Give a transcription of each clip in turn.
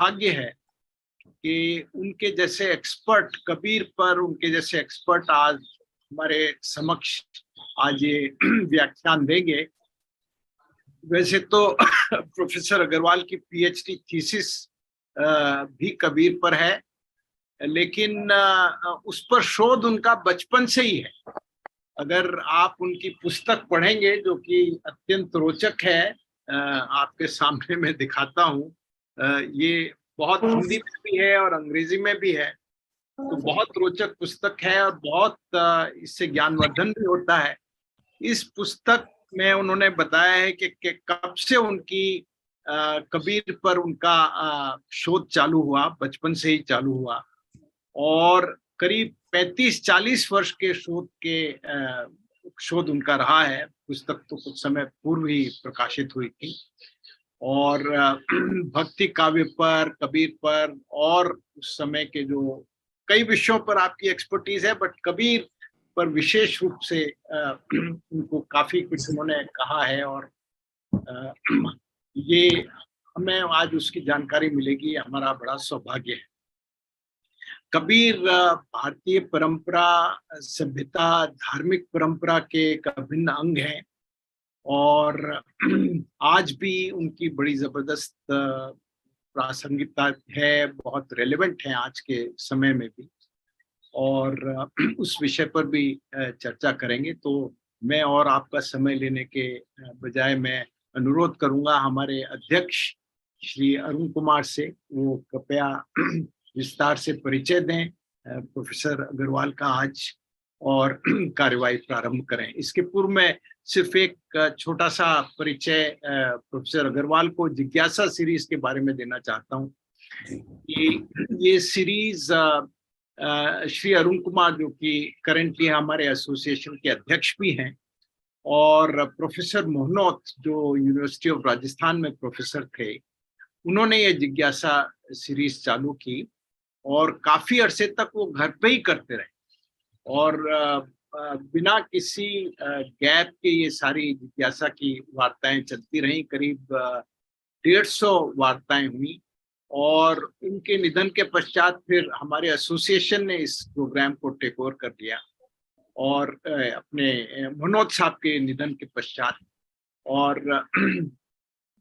सौभाग्य है कि उनके जैसे एक्सपर्ट, कबीर पर उनके जैसे एक्सपर्ट आज हमारे समक्ष आज ये व्याख्यान देंगे। वैसे तो प्रोफेसर अग्रवाल की पीएचडी थीसिस भी कबीर पर है, लेकिन उस पर शोध उनका बचपन से ही है। अगर आप उनकी पुस्तक पढ़ेंगे जो कि अत्यंत रोचक है, आपके सामने मैं दिखाता हूँ, ये बहुत हिंदी में भी है और अंग्रेजी में भी है, तो बहुत रोचक पुस्तक है और बहुत इससे ज्ञानवर्धन भी होता है। इस पुस्तक में उन्होंने बताया है कि कब से उनकी कबीर पर उनका शोध चालू हुआ, बचपन से ही चालू हुआ, और करीब 35-40 वर्ष के शोध उनका रहा है। पुस्तक तो कुछ समय पूर्व ही प्रकाशित हुई थी, और भक्ति काव्य पर, कबीर पर और उस समय के जो कई विषयों पर आपकी एक्सपर्टीज है, बट कबीर पर विशेष रूप से उनको काफी कुछ उन्होंने कहा है, और ये हमें आज उसकी जानकारी मिलेगी, हमारा बड़ा सौभाग्य है। कबीर भारतीय परंपरा, सभ्यता, धार्मिक परंपरा के एक अभिन्न अंग है, और आज भी उनकी बड़ी जबरदस्त प्रासंगिकता है, बहुत रेलेवेंट है आज के समय में भी, और उस विषय पर भी चर्चा करेंगे। तो मैं और आपका समय लेने के बजाय मैं अनुरोध करूंगा हमारे अध्यक्ष श्री अरुण कुमार से, वो कृपया विस्तार से परिचय दें प्रोफेसर अग्रवाल का आज, और कार्यवाही प्रारंभ करें। इसके पूर्व में सिर्फ एक छोटा सा परिचय प्रोफेसर अग्रवाल को जिज्ञासा सीरीज के बारे में देना चाहता हूँ कि ये सीरीज श्री अरुण कुमार, जो कि करेंटली हमारे एसोसिएशन के अध्यक्ष भी हैं, और प्रोफेसर मोहनोत जो यूनिवर्सिटी ऑफ राजस्थान में प्रोफेसर थे, उन्होंने ये जिज्ञासा सीरीज चालू की, और काफी अरसे तक वो घर पे ही करते रहे, और बिना किसी गैप के ये सारी जिज्ञासा की वार्ताएं चलती रहीं। करीब 150 वार्ताएं हुई, और उनके निधन के पश्चात फिर हमारे एसोसिएशन ने इस प्रोग्राम को टेक ओवर कर लिया, और अपने मनोज साहब के निधन के पश्चात, और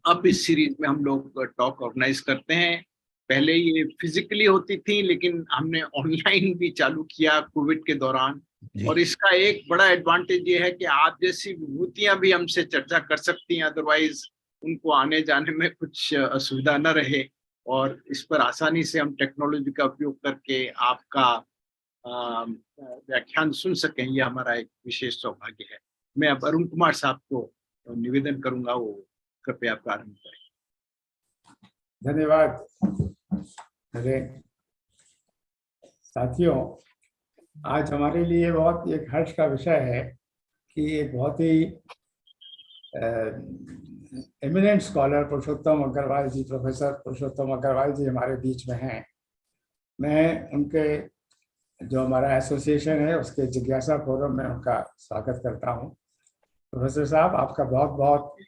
अब इस सीरीज में हम लोग टॉक ऑर्गेनाइज करते हैं। पहले ये फिजिकली होती थी, लेकिन हमने ऑनलाइन भी चालू किया कोविड के दौरान, और इसका एक बड़ा एडवांटेज ये है कि आप जैसी विभूतियां भी हमसे चर्चा कर सकती हैं, अदरवाइज उनको आने जाने में कुछ असुविधा न रहे, और इस पर आसानी से हम टेक्नोलॉजी का उपयोग करके आपका व्याख्यान सुन सकें। ये हमारा एक विशेष सौभाग्य है। मैं अब अरुण कुमार साहब को निवेदन करूंगा, वो कृपया प्रारंभ करें। धन्यवाद। मेरे साथियों, आज हमारे लिए बहुत एक हर्ष का विषय है कि एक बहुत ही एमिनेंट स्कॉलर पुरुषोत्तम अग्रवाल जी, प्रोफेसर पुरुषोत्तम अग्रवाल जी हमारे बीच में हैं। मैं उनके जो हमारा एसोसिएशन है उसके जिज्ञासा फोरम में उनका स्वागत करता हूं। प्रोफेसर साहब, आपका बहुत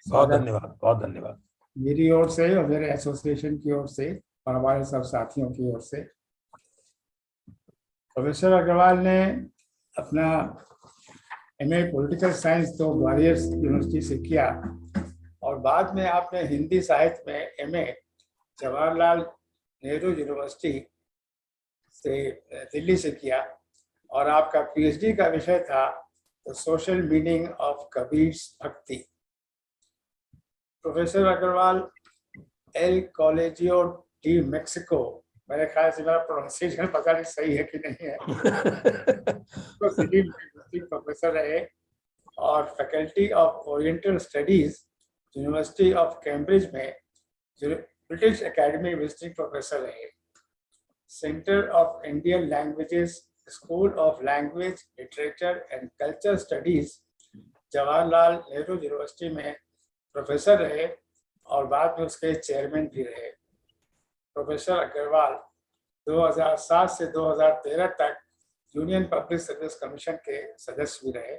बहुत धन्यवाद, बहुत धन्यवाद मेरी ओर से और मेरे एसोसिएशन की ओर से और हमारे सब साथियों की ओर से। प्रोफेसर अग्रवाल ने अपना एमए पॉलिटिकल साइंस तो ग्वालियर यूनिवर्सिटी से किया, और बाद में आपने हिंदी साहित्य में एमए जवाहरलाल नेहरू यूनिवर्सिटी से दिल्ली से किया, और आपका पीएचडी का विषय था the social meaning of Kabir's bhakti. Professor Agrawal El Colegio de Mexico, मेरे ख्याल से मेरा प्रोनाउंसिएशन पता नहीं सही है कि नहीं है, तो प्रोफेसर रहे, और faculty of oriental studies university of Cambridge में ब्रिटिश एकेडमी विजिटिंग प्रोफेसर रहे। Centre of Indian languages, school of language, literature and culture studies, Jawaharlal Nehru university में प्रोफेसर रहे, और बाद में उसके चेयरमैन भी रहे। प्रोफेसर अग्रवाल 2007 से 2013 तक यूनियन पब्लिक सर्विस कमीशन के सदस्य भी रहे।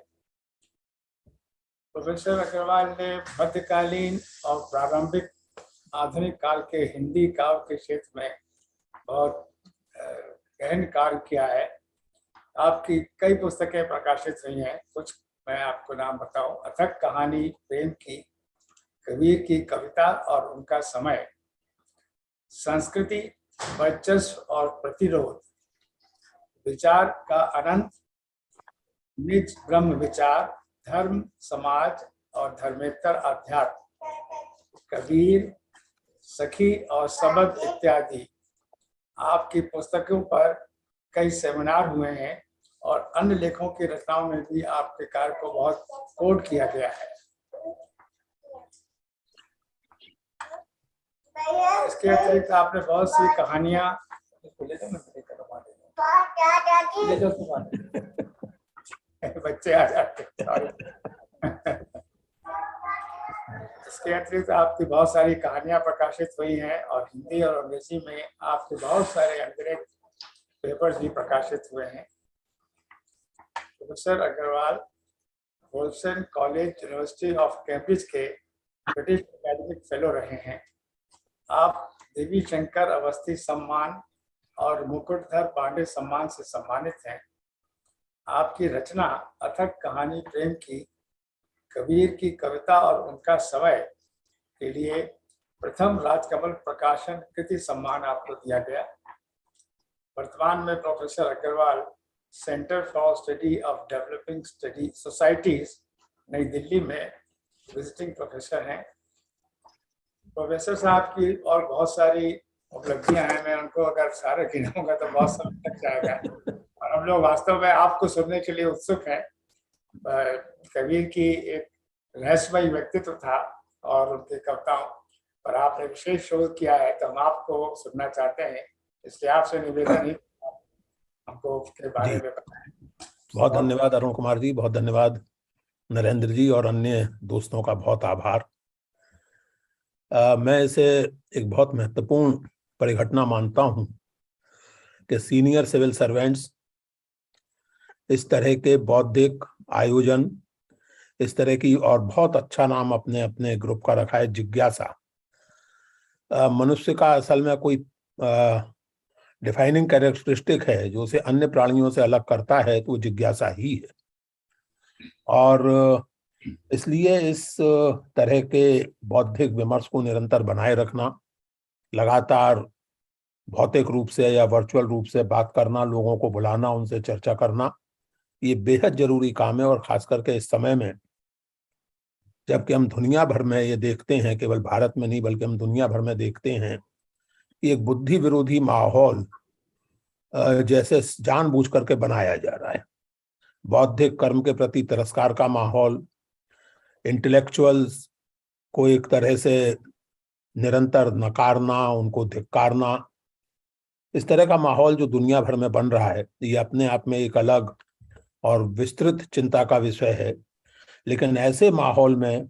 प्रोफेसर अग्रवाल ने मध्यकालीन और प्रारंभिक आधुनिक काल के हिंदी काव्य के क्षेत्र में बहुत गहन कार्य किया है। आपकी कई पुस्तकें प्रकाशित हुई हैं, कुछ मैं आपको नाम बताऊं। अथक कहानी प्रेम की, कबीर की कविता और उनका समय, संस्कृति, वर्चस्व और प्रतिरोध, विचार का अनंत, निज ब्रह्म विचार, धर्म, समाज और धर्मेतर अध्यात्म, कबीर, सखी और सबद इत्यादि। आपकी पुस्तकों पर कई सेमिनार हुए हैं और अन्य लेखों की रचनाओं में भी आपके कार्य को बहुत कोट किया गया है। इसके अतिरिक्त आपने बहुत सी कहानियां बच्चे आ जाते हैं। इसके अतिरिक्त आपकी बहुत सारी कहानियां प्रकाशित हुई हैं और हिंदी और अंग्रेजी में आपके बहुत सारे अंग्रेज पेपर्स भी प्रकाशित हुए हैं। Professor Agrawal Wolfson college university of Cambridge के ब्रिटिश एकेडमिक फेलो रहे हैं। आप देवी शंकर अवस्थी सम्मान और मुकुटधर पांडे सम्मान से सम्मानित हैं। आपकी रचना अथक कहानी प्रेम की, कबीर की कविता और उनका समय के लिए प्रथम राजकमल प्रकाशन कृति सम्मान आपको दिया गया। वर्तमान में professor Agarwal centre for study of developing study societies नई दिल्ली में विजिटिंग प्रोफेसर हैं। प्रोफेसर साहब की और बहुत सारी उपलब्धियां हैं, मैं उनको अगर सारे गिनाऊंगा तो बहुत समय लग जाएगा और हम लोग वास्तव में आपको सुनने के लिए उत्सुक हैं। कबीर की एक रहस्यमय व्यक्तित्व था और उनकी कविताओं पर आपने विशेष शोध किया है, तो हम आपको सुनना चाहते हैं। इसलिए आपसे निवेदन है हमको उसके बारे में बताएं। बहुत धन्यवाद अरुण कुमार जी, बहुत धन्यवाद नरेंद्र जी और अन्य दोस्तों का बहुत आभार। मैं इसे एक बहुत महत्वपूर्ण परिघटना मानता हूं कि सीनियर सिविल सर्वेंट्स इस तरह के बौद्धिक आयोजन, इस तरह की, और बहुत अच्छा नाम अपने अपने ग्रुप का रखा है, जिज्ञासा। मनुष्य का असल में कोई डिफाइनिंग कैरेक्टरिस्टिक है जो उसे अन्य प्राणियों से अलग करता है, तो जिज्ञासा ही है। और इसलिए इस तरह के बौद्धिक विमर्श को निरंतर बनाए रखना, लगातार भौतिक रूप से या वर्चुअल रूप से बात करना, लोगों को बुलाना, उनसे चर्चा करना, ये बेहद जरूरी काम है। और खास करके इस समय में जबकि हम दुनिया भर में ये देखते हैं, केवल भारत में नहीं बल्कि हम दुनिया भर में देखते हैं कि एक बुद्धि विरोधी माहौल जैसे जानबूझ करके बनाया जा रहा है। बौद्धिक कर्म के प्रति तिरस्कार का माहौल, इंटेलेक्चुअल्स को एक तरह से निरंतर नकारना, उनको धिक्कारना, इस तरह का माहौल जो दुनिया भर में बन रहा है, ये अपने आप में एक अलग और विस्तृत चिंता का विषय है। लेकिन ऐसे माहौल में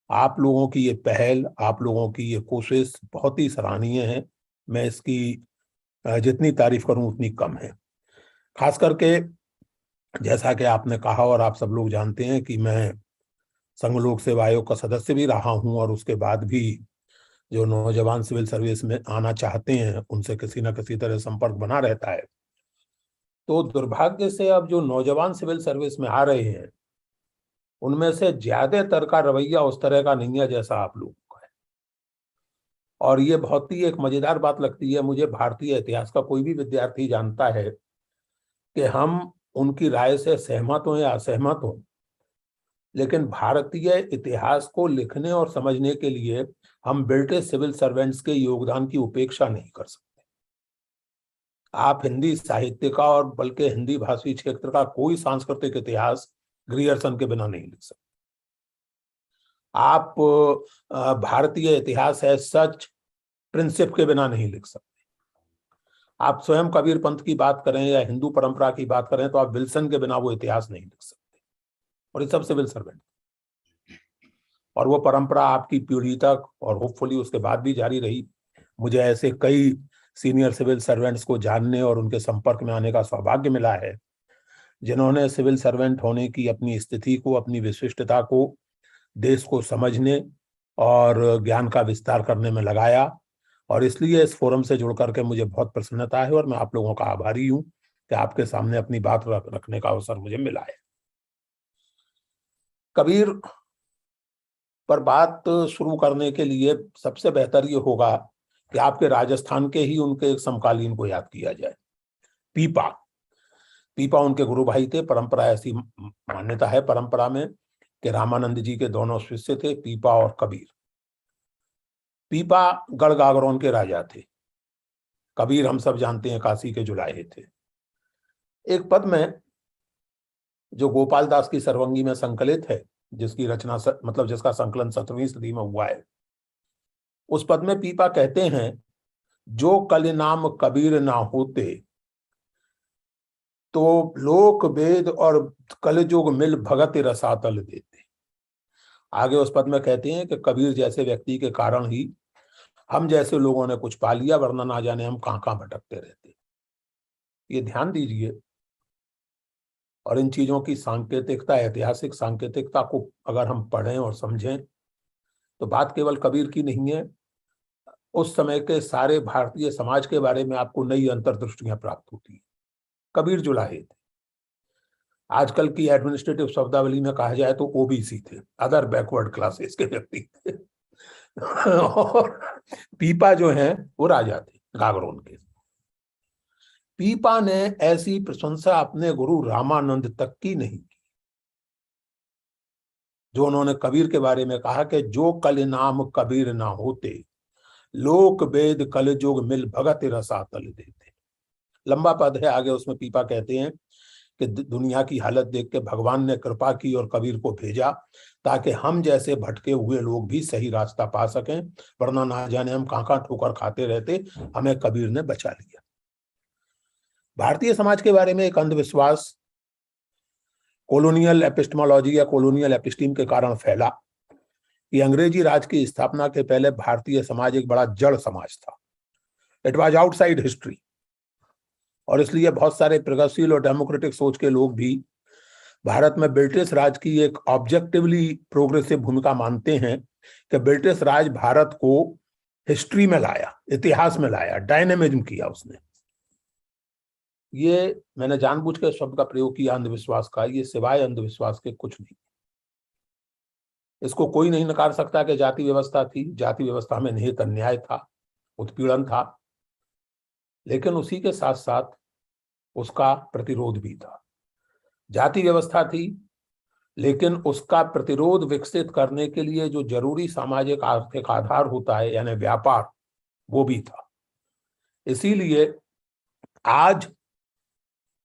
आप लोगों की ये पहल, आप लोगों की ये कोशिश बहुत ही सराहनीय है। मैं इसकी जितनी तारीफ करूं उतनी कम है। खास करके जैसा कि आपने कहा और आप सब लोग जानते हैं कि मैं संघ लोक सेवा आयोग का सदस्य भी रहा हूं, और उसके बाद भी जो नौजवान सिविल सर्विस में आना चाहते हैं उनसे किसी न किसी तरह संपर्क बना रहता है। तो दुर्भाग्य से अब जो नौजवान सिविल सर्विस में आ रहे हैं उनमें से ज्यादातर का रवैया उस तरह का नहीं है जैसा आप लोगों का है। और ये बहुत ही एक मजेदार बात लगती है मुझे। भारतीय इतिहास का कोई भी विद्यार्थी जानता है कि हम उनकी राय से सहमत हों या असहमत हों, लेकिन भारतीय इतिहास को लिखने और समझने के लिए हम ब्रिटिश सिविल सर्वेंट्स के योगदान की उपेक्षा नहीं कर सकते। आप हिंदी साहित्य का और बल्कि हिंदी भाषी क्षेत्र का कोई सांस्कृतिक इतिहास ग्रियर्सन के बिना नहीं लिख सकते। आप भारतीय इतिहास है सच प्रिंसिप के बिना नहीं लिख सकते। आप स्वयं कबीर पंथ की बात करें या हिंदू परंपरा की बात करें तो आप विल्सन के बिना वो इतिहास नहीं लिख सकते। और ये सब सिविल सर्वेंट, और वो परंपरा आपकी पीढ़ी तक और होपफुली उसके बाद भी जारी रही। मुझे ऐसे कई सीनियर सिविल सर्वेंट्स को जानने और उनके संपर्क में आने का सौभाग्य मिला है जिन्होंने सिविल सर्वेंट होने की अपनी स्थिति को, अपनी विशिष्टता को देश को समझने और ज्ञान का विस्तार करने में लगाया। और इसलिए इस फोरम से जुड़ करके मुझे बहुत प्रसन्नता है और मैं आप लोगों का आभारी हूं कि आपके सामने अपनी बात रखने का अवसर मुझे मिला है। कबीर पर बात शुरू करने के लिए सबसे बेहतर ये होगा कि आपके राजस्थान के ही उनके एक समकालीन को याद किया जाए, पीपा। पीपा उनके गुरु भाई थे। परंपरा ऐसी मान्यता है परंपरा में कि रामानंद जी के दोनों शिष्य थे, पीपा और कबीर। पीपा गढ़गागरोन के राजा थे। कबीर हम सब जानते हैं काशी के जुलाहे थे। एक पद में जो गोपाल दास की सर्वंगी में संकलित है, जिसकी रचना मतलब जिसका संकलन 17वीं सदी में हुआ है, उस पद में पीपा कहते हैं, जो कल नाम कबीर ना होते तो लोक वेद और कलयुग मिल भगत रसातल देते। आगे उस पद में कहते हैं कि कबीर जैसे व्यक्ति के कारण ही हम जैसे लोगों ने कुछ पा लिया, वरना ना जाने हम कहां कहां भटकते रहते। ये ध्यान दीजिए। और इन चीजों की सांकेतिकता, ऐतिहासिक सांकेतिकता को अगर हम पढ़ें और समझें तो बात केवल कबीर की नहीं है, उस समय के सारे भारतीय समाज के बारे में आपको नई अंतर्दृष्टियां प्राप्त होती है। कबीर जुलाहे थे। आजकल की एडमिनिस्ट्रेटिव शब्दावली में कहा जाए तो ओबीसी थे, अदर बैकवर्ड क्लासेस के व्यक्ति थे। और पीपा जो हैं वो राजा थे गागरोन के। पीपा ने ऐसी प्रशंसा अपने गुरु रामानंद तक की नहीं की, जो उन्होंने कबीर के बारे में कहा कि जो कल नाम कबीर ना होते लोक वेद कल जोग मिल भगत रसातल देते। लंबा पद है आगे, उसमें पीपा कहते हैं कि दुनिया की हालत देख के भगवान ने कृपा की और कबीर को भेजा ताकि हम जैसे भटके हुए लोग भी सही रास्ता पा सकें, वरना ना जाने हम कहां कहां ठोकर खाते रहते। हमें कबीर ने बचा लिया। भारतीय समाज के बारे में एक अंधविश्वास कॉलोनियल एपिस्टेमोलॉजी या कॉलोनियल एपिस्टीम के कारण फैला कि अंग्रेजी राज की स्थापना के पहले भारतीय समाज एक बड़ा जड़ समाज था। It was outside history. और इसलिए बहुत सारे प्रगतिशील और डेमोक्रेटिक सोच के लोग भी भारत में ब्रिटिश राज की एक ऑब्जेक्टिवली प्रोग्रेसिव भूमिका मानते हैं कि ब्रिटिश राज भारत को हिस्ट्री में लाया, इतिहास में लाया, डायनेमिज्म किया उसने। ये मैंने जानबूझ के शब्द का प्रयोग किया अंधविश्वास का, ये सिवाय अंधविश्वास के कुछ नहीं। इसको कोई नहीं नकार सकता कि जाति व्यवस्था थी, जाति व्यवस्था में निहित अन्याय था, उत्पीड़न था, लेकिन उसी के साथ साथ उसका प्रतिरोध भी था। जाति व्यवस्था थी, लेकिन उसका प्रतिरोध विकसित करने के लिए जो जरूरी सामाजिक आर्थिक आधार होता है, यानी व्यापार, वो भी था। इसीलिए आज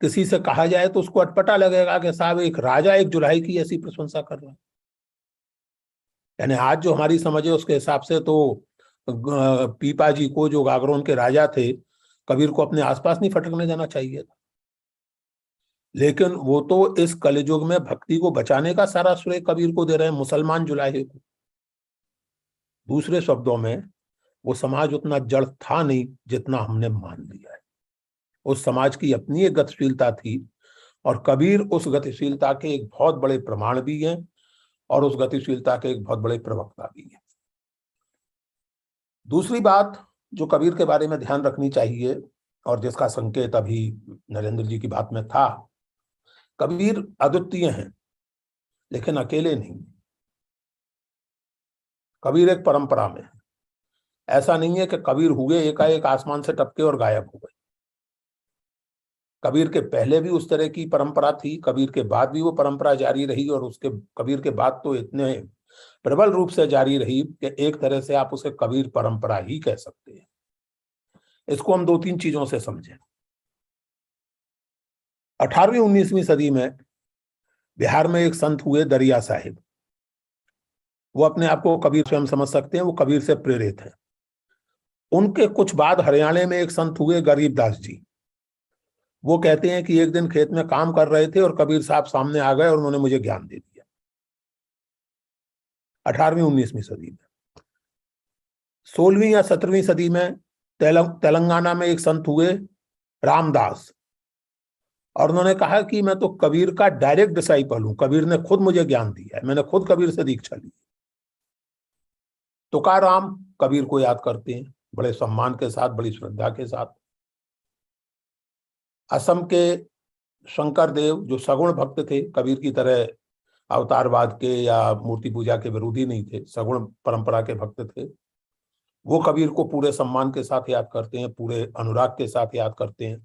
किसी से कहा जाए तो उसको अटपटा लगेगा कि साहब एक राजा एक जुलाहे की ऐसी प्रशंसा कर रहा है। यानी आज जो हमारी समझ है उसके हिसाब से तो पीपा जी को, जो गागरोन के राजा थे, कबीर को अपने आसपास नहीं फटकने देना चाहिए था। लेकिन वो तो इस कलियुग में भक्ति को बचाने का सारा श्रेय कबीर को दे रहे हैं, मुसलमान जुलाहे को। दूसरे शब्दों में वो समाज उतना जड़ था नहीं जितना हमने मान लिया है। उस समाज की अपनी एक गतिशीलता थी और कबीर उस गतिशीलता के एक बहुत बड़े प्रमाण भी हैं और उस गतिशीलता के एक बहुत बड़े प्रवक्ता भी हैं। दूसरी बात जो कबीर के बारे में ध्यान रखनी चाहिए और जिसका संकेत अभी नरेंद्र जी की बात में था, कबीर अद्वितीय हैं लेकिन अकेले नहीं। कबीर एक परंपरा में है। ऐसा नहीं है कि कबीर हुए एकाएक आसमान से टपके और गायब हो गए। कबीर के पहले भी उस तरह की परंपरा थी, कबीर के बाद भी वो परंपरा जारी रही और उसके कबीर के बाद तो इतने प्रबल रूप से जारी रही कि एक तरह से आप उसे कबीर परंपरा ही कह सकते हैं। इसको हम 2-3 चीजों से समझें। 18वीं 19वीं सदी में बिहार में एक संत हुए दरिया साहिब। वो अपने आप को कबीर स्वयं समझ सकते हैं, वो कबीर से प्रेरित हैं। उनके कुछ बाद हरियाणा में एक संत हुए गरीबदास जी। वो कहते हैं कि एक दिन खेत में काम कर रहे थे और कबीर साहब सामने आ गए और उन्होंने मुझे ज्ञान दे दिया। 18वीं 19वीं सदी में। 16वीं या 17वीं सदी में तेलंगाना में एक संत हुए रामदास और उन्होंने कहा कि मैं तो कबीर का डायरेक्ट डिसाइपल हूं, कबीर ने खुद मुझे ज्ञान दिया है, मैंने खुद कबीर से दीक्षा ली। तुकाराम कबीर को याद करते हैं बड़े सम्मान के साथ, बड़ी श्रद्धा के साथ। असम के शंकर देव जो सगुण भक्त थे, कबीर की तरह अवतारवाद के या मूर्ति पूजा के विरोधी नहीं थे, सगुण परंपरा के भक्त थे, वो कबीर को पूरे सम्मान के साथ याद करते हैं, पूरे अनुराग के साथ याद करते हैं।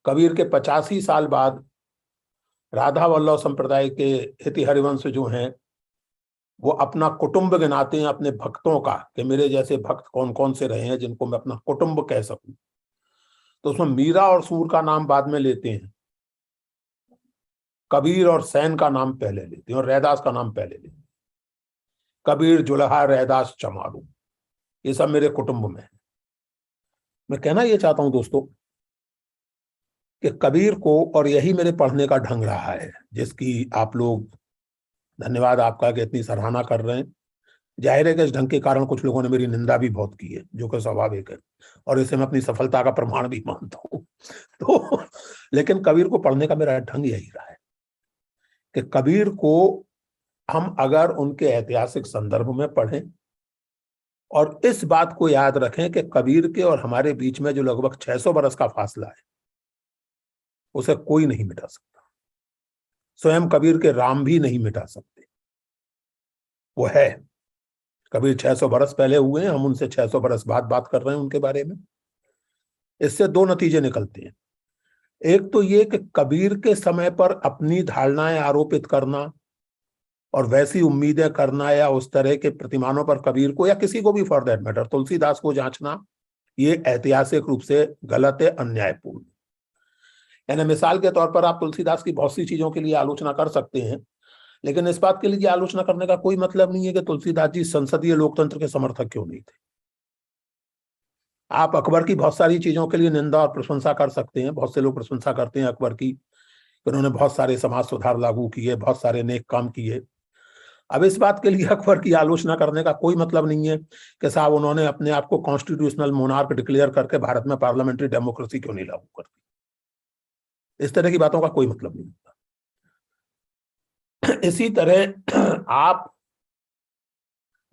कबीर के 85 साल बाद राधा वल्लभ संप्रदाय के हिति हरिवंश जो हैं वो अपना कुटुंब गिनाते हैं अपने भक्तों का, कि मेरे जैसे भक्त कौन कौन से रहे हैं जिनको मैं अपना कुटुंब कह सकूं। तो उसमें मीरा और सूर का नाम बाद में लेते हैं, कबीर और सैन का नाम पहले लेते हैं और रैदास का नाम पहले लेते हैं। कबीर, जुल्हा, रैदास, चमारू, ये सब मेरे कुटुंब में है। मैं कहना ये चाहता हूं दोस्तों कि कबीर को, और यही मेरे पढ़ने का ढंग रहा है जिसकी आप लोग, धन्यवाद आपका कि इतनी सराहना कर रहे हैं। जाहिर है कि इस ढंग के कारण कुछ लोगों ने मेरी निंदा भी बहुत की है, जो कि स्वाभाविक है, और इसे मैं अपनी सफलता का प्रमाण भी मानता हूं। तो लेकिन कबीर को पढ़ने का मेरा ढंग यही रहा है कि कबीर को हम अगर उनके ऐतिहासिक संदर्भ में पढ़ें और इस बात को याद रखें कि कबीर के और हमारे बीच में जो लगभग 600 बरस का फासला है उसे कोई नहीं मिटा सकता, स्वयं कबीर के राम भी नहीं मिटा सकते। वो है, कबीर 600 बरस पहले हुए हैं, हम उनसे 600 बरस बाद बात कर रहे हैं उनके बारे में। इससे दो नतीजे निकलते हैं। एक तो ये कि कबीर के समय पर अपनी धारणाएं आरोपित करना और वैसी उम्मीदें करना या उस तरह के प्रतिमानों पर कबीर को या किसी को भी फॉर दैट मैटर तुलसीदास को जांचना, ये ऐतिहासिक रूप से गलत है, अन्यायपूर्ण। यानी मिसाल के तौर पर आप तुलसीदास की बहुत सी चीजों के लिए आलोचना कर सकते हैं, लेकिन इस बात के लिए आलोचना करने का कोई मतलब नहीं है कि तुलसीदास जी संसदीय लोकतंत्र के समर्थक क्यों नहीं थे। आप अकबर की बहुत सारी चीजों के लिए निंदा और प्रशंसा कर सकते हैं, बहुत से लोग प्रशंसा करते हैं अकबर की, उन्होंने बहुत सारे समाज सुधार लागू किए, बहुत सारे नेक काम किए। अब इस बात के लिए अकबर की आलोचना करने का कोई मतलब नहीं है कि साहब उन्होंने अपने आप को कॉन्स्टिट्यूशनल मोनार्क डिक्लेयर करके भारत में पार्लियामेंट्री डेमोक्रेसी क्यों नहीं लागू कर दी। इस तरह की बातों का कोई मतलब नहीं होता। इसी तरह आप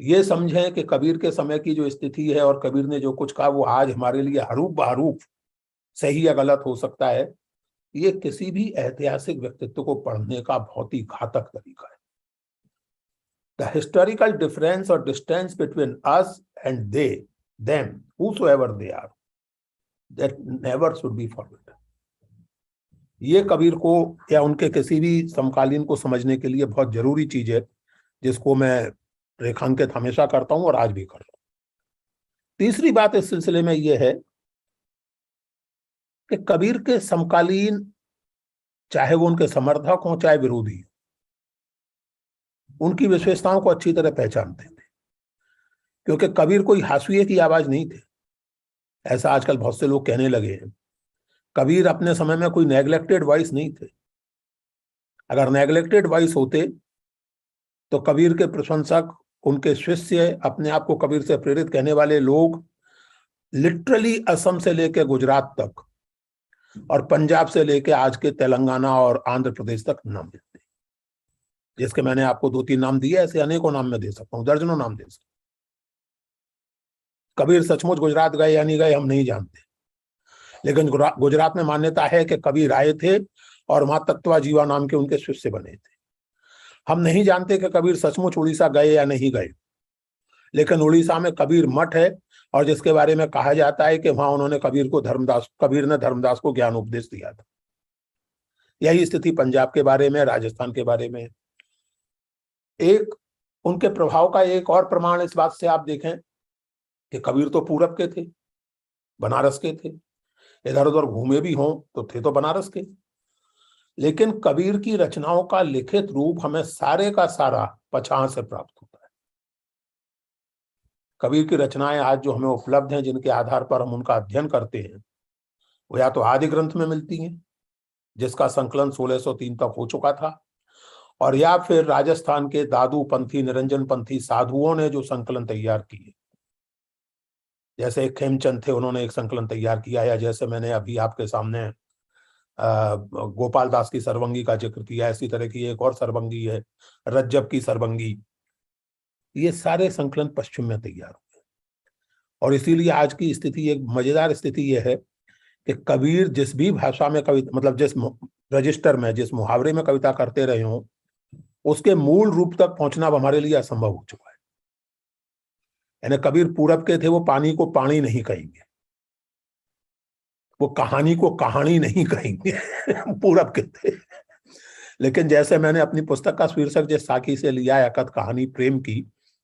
ये समझें कि कबीर के समय की जो स्थिति है और कबीर ने जो कुछ कहा वो आज हमारे लिए हरूफ बहरूफ सही या गलत हो सकता है, ये किसी भी ऐतिहासिक व्यक्तित्व को पढ़ने का बहुत ही घातक तरीका है। The historical difference or distance between us and they, them, whosoever they are, that never should be forgotten. ये कबीर को या उनके किसी भी समकालीन को समझने के लिए बहुत जरूरी चीज है, जिसको मैं रेखांकित हमेशा करता हूं और आज भी कर रहा हूं। तीसरी बात इस सिलसिले में यह है कि कबीर के समकालीन, चाहे वो उनके समर्थक हों चाहे विरोधी, उनकी विशेषताओं को अच्छी तरह पहचानते थे, क्योंकि कबीर कोई हाशिए की आवाज नहीं थे, ऐसा आजकल बहुत से लोग कहने लगे हैं। कबीर अपने समय में कोई नेग्लेक्टेड वॉइस नहीं थे। अगर नेग्लेक्टेड वॉइस होते तो कबीर के प्रशंसक, उनके शिष्य, अपने आप को कबीर से प्रेरित कहने वाले लोग लिटरली असम से लेकर गुजरात तक और पंजाब से लेकर आज के तेलंगाना और आंध्र प्रदेश तक न मिलते, जिसके मैंने आपको 2-3 नाम दिए, ऐसे अनेकों नाम मैं दे सकता हूं, दर्जनों नाम दे सकता हूं। कबीर सचमुच गुजरात गए या नहीं गए हम नहीं जानते, लेकिन गुजरात में मान्यता है कि कबीर आए थे और वहां तत्वा जीवा नाम के उनके शिष्य बने थे। हम नहीं जानते कि कबीर सचमुच उड़ीसा गए या नहीं गए, लेकिन उड़ीसा में कबीर मठ है और जिसके बारे में कहा जाता है कि वहां उन्होंने कबीर ने धर्मदास को ज्ञान उपदेश दिया था। यही स्थिति पंजाब के बारे में, राजस्थान के बारे में। एक उनके प्रभाव का एक और प्रमाण इस बात से आप देखें कि कबीर तो पूरब के थे, बनारस के थे, इधर उधर घूमे भी हों तो थे तो बनारस के, लेकिन कबीर की रचनाओं का लिखित रूप हमें सारे का सारा पछाड़ से प्राप्त होता है। कबीर की रचनाएं आज जो हमें उपलब्ध हैं, जिनके आधार पर हम उनका अध्ययन करते हैं, वो या तो आदि ग्रंथ में मिलती हैं, जिसका संकलन 1603 तक हो चुका था, और या फिर राजस्थान के दादू पंथी, निरंजन पंथी साधुओं ने जो संकलन तैयार किए, जैसे एक खेमचंद थे, उन्होंने एक संकलन तैयार किया, या जैसे मैंने अभी आपके सामने गोपाल दास की सरवंगी का जिक्र किया, इसी तरह की एक और सरवंगी है, रज्जब की सरवंगी। ये सारे संकलन पश्चिम में तैयार हुए। और इसीलिए आज की स्थिति, एक मजेदार स्थिति यह है कि कबीर जिस भी भाषा में कविता, मतलब जिस रजिस्टर में, जिस मुहावरे में कविता करते रहे हों, उसके मूल रूप तक पहुंचना अब हमारे लिए असंभव हो चुका है। यानी कबीर पूरब के थे, वो पानी को पानी नहीं कहेंगे, वो कहानी को कहानी नहीं कहेंगे पूरब के थे। लेकिन जैसे मैंने अपनी पुस्तक का शीर्षक जिस साखी से लिया है, अकथ कहानी प्रेम की,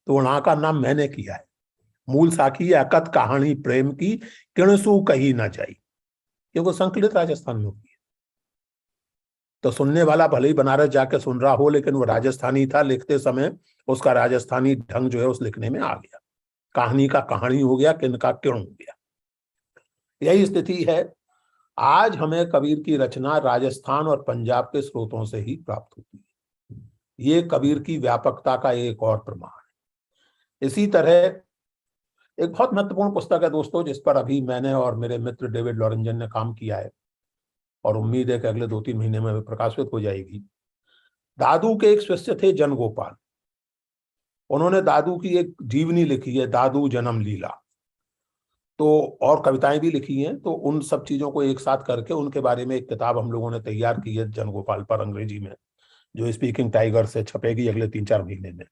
तो वहां का नाम मैंने किया है। मूल साखी है अकथ कहानी प्रेम की, किणसु कही ना जाई, क्योंकि संकलित राजस्थान में होती है। तो सुनने वाला भले ही बनारस जाके सुन रहा हो, लेकिन वो राजस्थानी था, लिखते समय उसका राजस्थानी ढंग जो है उस लिखने में आ गया। कहानी का कहानी हो गया, किन का किण हो गया। यही स्थिति है। आज हमें कबीर की रचना राजस्थान और पंजाब के स्रोतों से ही प्राप्त होती है। ये कबीर की व्यापकता का एक और प्रमाण है। इसी तरह एक बहुत महत्वपूर्ण पुस्तक है दोस्तों, जिस पर अभी मैंने और मेरे मित्र डेविड लॉरेंजन ने काम किया है, और उम्मीद है कि अगले 2-3 महीने में प्रकाशित हो जाएगी। दादू के एक शिष्य थे जन गोपाल, उन्होंने दादू की एक जीवनी लिखी है, दादू जन्म लीला, तो और कविताएं भी लिखी हैं। तो उन सब चीजों को एक साथ करके उनके बारे में एक किताब हम लोगों ने तैयार की है जन गोपाल पर, अंग्रेजी में, जो स्पीकिंग टाइगर से छपेगी अगले 3-4 महीने में।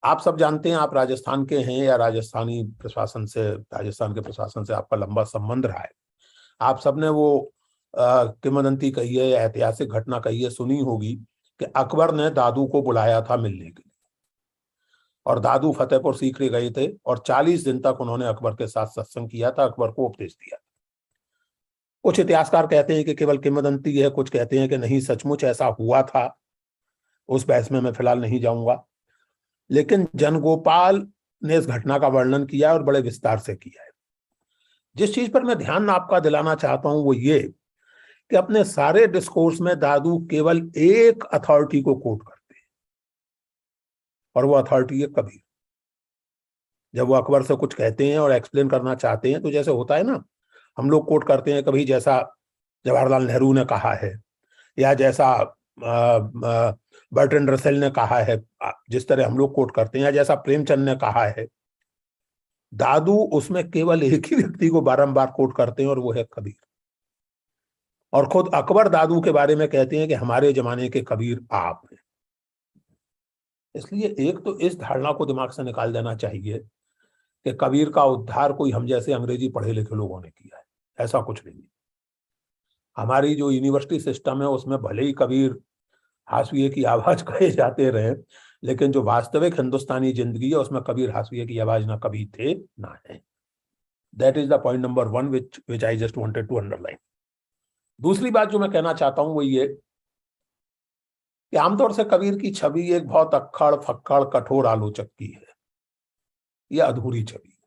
आप सब जानते हैं, आप राजस्थान के हैं या राजस्थानी प्रशासन से, राजस्थान के प्रशासन से आपका लंबा संबंध रहा है। आप सबने वो किंवदंती कही है, ऐतिहासिक घटना कही है, सुनी होगी कि अकबर ने दादू को बुलाया था मिलने के लिए, और दादू फतेहपुर सीकरी गए थे, और 40 दिन तक उन्होंने अकबर के साथ सत्संग किया था, अकबर को उपदेश दिया। कुछ इतिहासकार कहते हैं कि केवल किंवदंती है, कुछ कहते हैं कि नहीं सचमुच ऐसा हुआ था। उस बहस में मैं फिलहाल नहीं जाऊंगा, लेकिन जनगोपाल ने इस घटना का वर्णन किया और बड़े विस्तार से किया है। जिस चीज पर मैं ध्यान आपका दिलाना चाहता हूं वो ये कि अपने सारे डिस्कोर्स में दादू केवल एक अथॉरिटी को कोट करते हैं, और वो अथॉरिटी है कबीर। जब वो अकबर से कुछ कहते हैं और एक्सप्लेन करना चाहते हैं, तो जैसे होता है ना, हम लोग कोट करते हैं कभी जैसा जवाहरलाल नेहरू ने कहा है, या जैसा बर्ट्रैंड रसेल ने कहा है, जिस तरह हम लोग कोट करते हैं, या जैसा प्रेमचंद ने कहा है। दादू उसमें केवल एक ही व्यक्ति को बारंबार कोट करते हैं, और वो है कबीर। और खुद अकबर दादू के बारे में कहते हैं कि हमारे जमाने के कबीर आप हैं। इसलिए एक तो इस धारणा को दिमाग से निकाल देना चाहिए कि कबीर का उद्धार कोई हम जैसे अंग्रेजी पढ़े लिखे लोगों ने किया है, ऐसा कुछ नहीं। हमारी जो यूनिवर्सिटी सिस्टम है उसमें भले ही कबीर हाशिए की आवाज कहे जाते रहे, लेकिन जो वास्तविक हिंदुस्तानी जिंदगी है उसमें कबीर हाशिए की आवाज ना कभी थे ना है। That is the point number 1 which I just wanted to underline. दूसरी बात जो मैं कहना चाहता हूं वो ये कि आमतौर से कबीर की छवि एक बहुत अक्खड़ फक्कड़ कठोर आलोचक की है। यह अधूरी छवि है।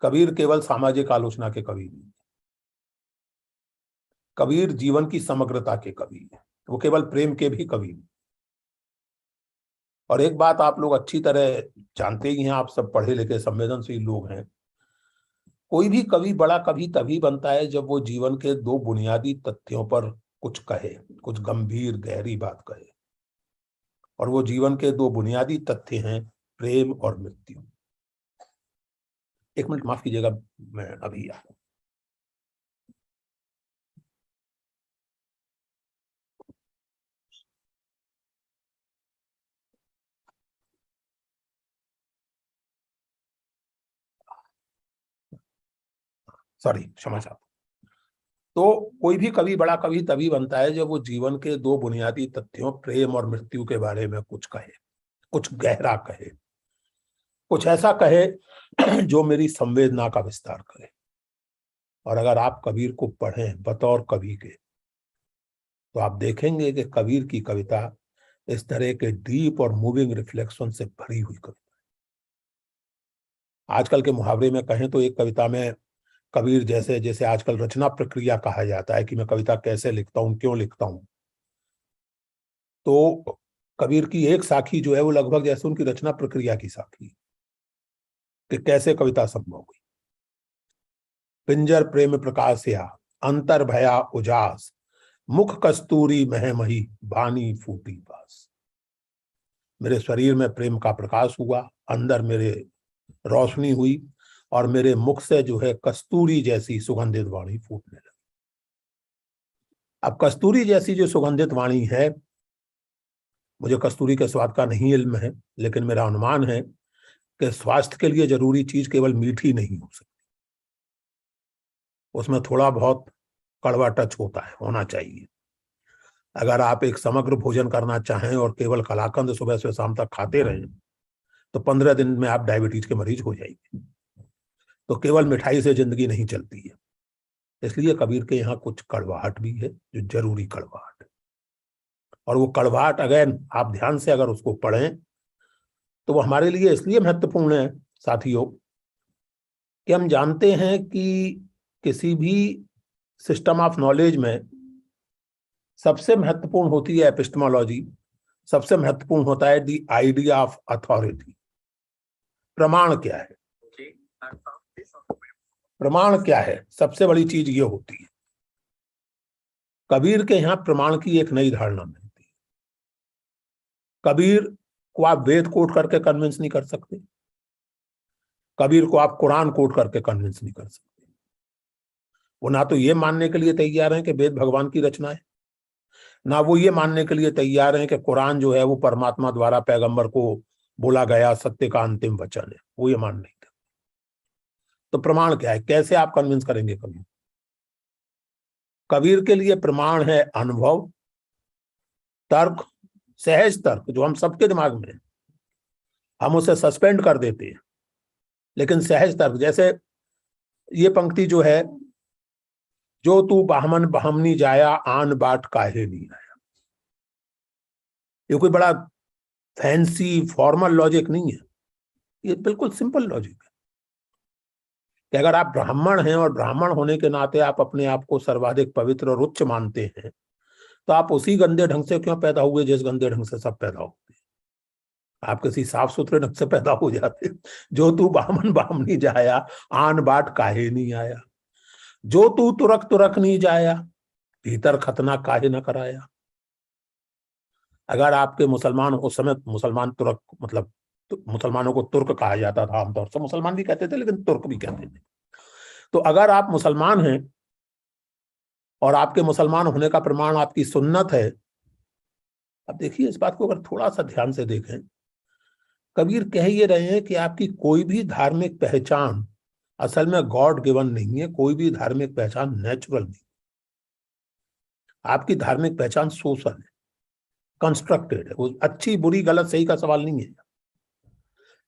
कबीर केवल सामाजिक आलोचना के कवि नहीं, कबीर जीवन की समग्रता के कवि है, वो केवल प्रेम के भी कवि नहीं। और एक बात आप लोग अच्छी तरह जानते ही हैं, आप सब पढ़े लिखे संवेदनशील लोग हैं, कोई भी कवि बड़ा कवि तभी बनता है जब वो जीवन के 2 बुनियादी तथ्यों पर कुछ कहे, कुछ गंभीर गहरी बात कहे। और वो जीवन के 2 बुनियादी तथ्य हैं प्रेम और मृत्यु। 1 मिनट माफ कीजिएगा, मैं अभी आता हूं। सॉरी, क्षमा चाहता हूं। तो कोई भी कवि बड़ा कवि तभी बनता है जब वो जीवन के 2 बुनियादी तथ्यों प्रेम और मृत्यु के बारे में कुछ कहे, कुछ गहरा कहे, कुछ ऐसा कहे जो मेरी संवेदना का विस्तार करे। और अगर आप कबीर को पढ़ें बतौर कवि के, तो आप देखेंगे कि कबीर की कविता इस तरह के डीप और मूविंग रिफ्लेक्शन से भरी हुई कविता। आजकल के मुहावरे में कहें तो एक कविता में कबीर जैसे जैसे आजकल रचना प्रक्रिया कहा जाता है कि मैं कविता कैसे लिखता हूं, क्यों लिखता हूं, तो कबीर की एक साखी जो है वो लगभग जैसे उनकी रचना प्रक्रिया की साखी, कि कैसे कविता संभव हुई। पिंजर प्रेम प्रकाशया अंतर भया उजास, मुख कस्तूरी महमही बानी फूटी पास। मेरे शरीर में प्रेम का प्रकाश हुआ, अंदर मेरे रोशनी हुई और मेरे मुख से जो है कस्तूरी जैसी सुगंधित वाणी फूटने लगी। अब कस्तूरी जैसी जो सुगंधित वाणी है, मुझे कस्तूरी के स्वाद का नहीं इल्म है, लेकिन मेरा अनुमान है कि स्वास्थ्य के लिए जरूरी चीज केवल मीठी नहीं हो सकती, उसमें थोड़ा बहुत कड़वा टच होना चाहिए। अगर आप एक समग्र भोजन करना चाहें और केवल कलाकंद सुबह से शाम तक खाते रहें तो 15 दिन में आप डायबिटीज के मरीज हो जाएंगे। तो केवल मिठाई से जिंदगी नहीं चलती है, इसलिए कबीर के यहाँ कुछ कड़वाहट भी है, जो जरूरी कड़वाहट है। और वो कड़वाहट अगर आप ध्यान से अगर उसको पढ़ें तो वो हमारे लिए इसलिए महत्वपूर्ण है साथियों कि हम जानते हैं कि किसी भी सिस्टम ऑफ नॉलेज में सबसे महत्वपूर्ण होती है एपिस्टेमोलॉजी, सबसे महत्वपूर्ण होता है द आइडिया ऑफ अथॉरिटी। प्रमाण क्या है? प्रमाण क्या है? सबसे बड़ी चीज ये होती है। कबीर के यहां प्रमाण की एक नई धारणा मिलती है। कबीर को आप वेद कोट करके कन्विंस नहीं कर सकते, कबीर को आप कुरान कोट करके कन्विंस नहीं कर सकते। वो ना तो ये मानने के लिए तैयार हैं कि वेद भगवान की रचना है, ना वो ये मानने के लिए तैयार हैं कि कुरान जो है वो परमात्मा द्वारा पैगंबर को बोला गया सत्य का अंतिम वचन है। वो ये मान नहीं करते। तो प्रमाण क्या है? कैसे आप कन्विंस करेंगे कबीर? कबीर के लिए प्रमाण है अनुभव, तर्क, सहज तर्क जो हम सबके दिमाग में है, हम उसे सस्पेंड कर देते हैं, लेकिन सहज तर्क, जैसे ये पंक्ति जो है, जो तू बाहमन बाहमनी जाया आन बाट काहे नहीं आया, ये कोई बड़ा फैंसी फॉर्मल लॉजिक नहीं है, ये बिल्कुल सिंपल लॉजिक है कि अगर आप ब्राह्मण हैं और ब्राह्मण होने के नाते आप अपने आप को सर्वाधिक पवित्र और उच्च मानते हैं, तो आप उसी गंदे ढंग से क्यों पैदा हुए जिस गंदे ढंग से सब पैदा होते हैं? आप किसी साफ सुथरे ढंग से पैदा हो जाते। जो तू बामन बामनी जाया आन बाट काहे नहीं आया, जो तू तुरक तुरक नहीं जाया भीतर खतना काहे न कराया। अगर आपके मुसलमान उस समय, मुसलमान तुरक मतलब मुसलमानों को तुर्क कहा जाता था आमतौर से, मुसलमान भी कहते थे लेकिन तुर्क भी कहते थे। तो अगर आप मुसलमान हैं और आपके मुसलमान होने का प्रमाण आपकी सुन्नत है, अब देखिए इस बात को अगर थोड़ा सा ध्यान से देखें, कबीर कह ये रहे हैं कि आपकी कोई भी धार्मिक पहचान असल में गॉड गिवन नहीं है, कोई भी धार्मिक पहचान नेचुरल नहीं। आपकी धार्मिक पहचान सोशल है, कंस्ट्रक्टेड है। वो अच्छी बुरी गलत सही का सवाल नहीं है,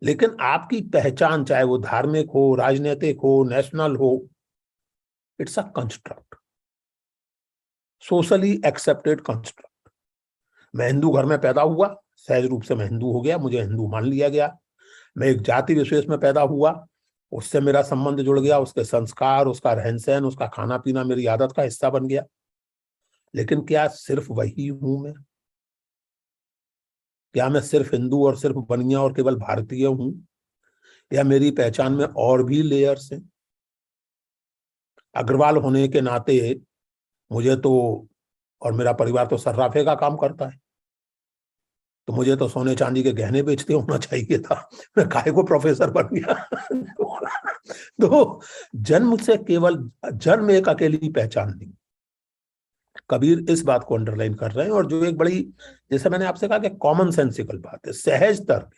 लेकिन आपकी पहचान चाहे वो धार्मिक हो, राजनीतिक हो, नेशनल हो, it's a construct, socially accepted construct. मैं हिंदू घर में पैदा हुआ, सहज रूप से मैं हिंदू हो गया, मुझे हिंदू मान लिया गया। मैं एक जाति विशेष में पैदा हुआ, उससे मेरा संबंध जुड़ गया, उसके संस्कार, उसका रहन सहन, उसका खाना पीना मेरी आदत का हिस्सा बन गया। लेकिन क्या सिर्फ वही हूं मैं? क्या मैं सिर्फ हिंदू और सिर्फ बनिया और केवल भारतीय हूं, या मेरी पहचान में और भी लेयर्स हैं? अग्रवाल होने के नाते मुझे तो, और मेरा परिवार तो सर्राफे का काम करता है, तो मुझे तो सोने चांदी के गहने बेचते होना चाहिए था, मैं काहे को प्रोफेसर बन गया। तो जन्म से केवल जन्म एक अकेली पहचान नहीं। कबीर इस बात को अंडरलाइन कर रहे हैं, और जो एक बड़ी, जैसे मैंने आपसे कहा कि कॉमन सेंसिकल बात है, सहज तर्क।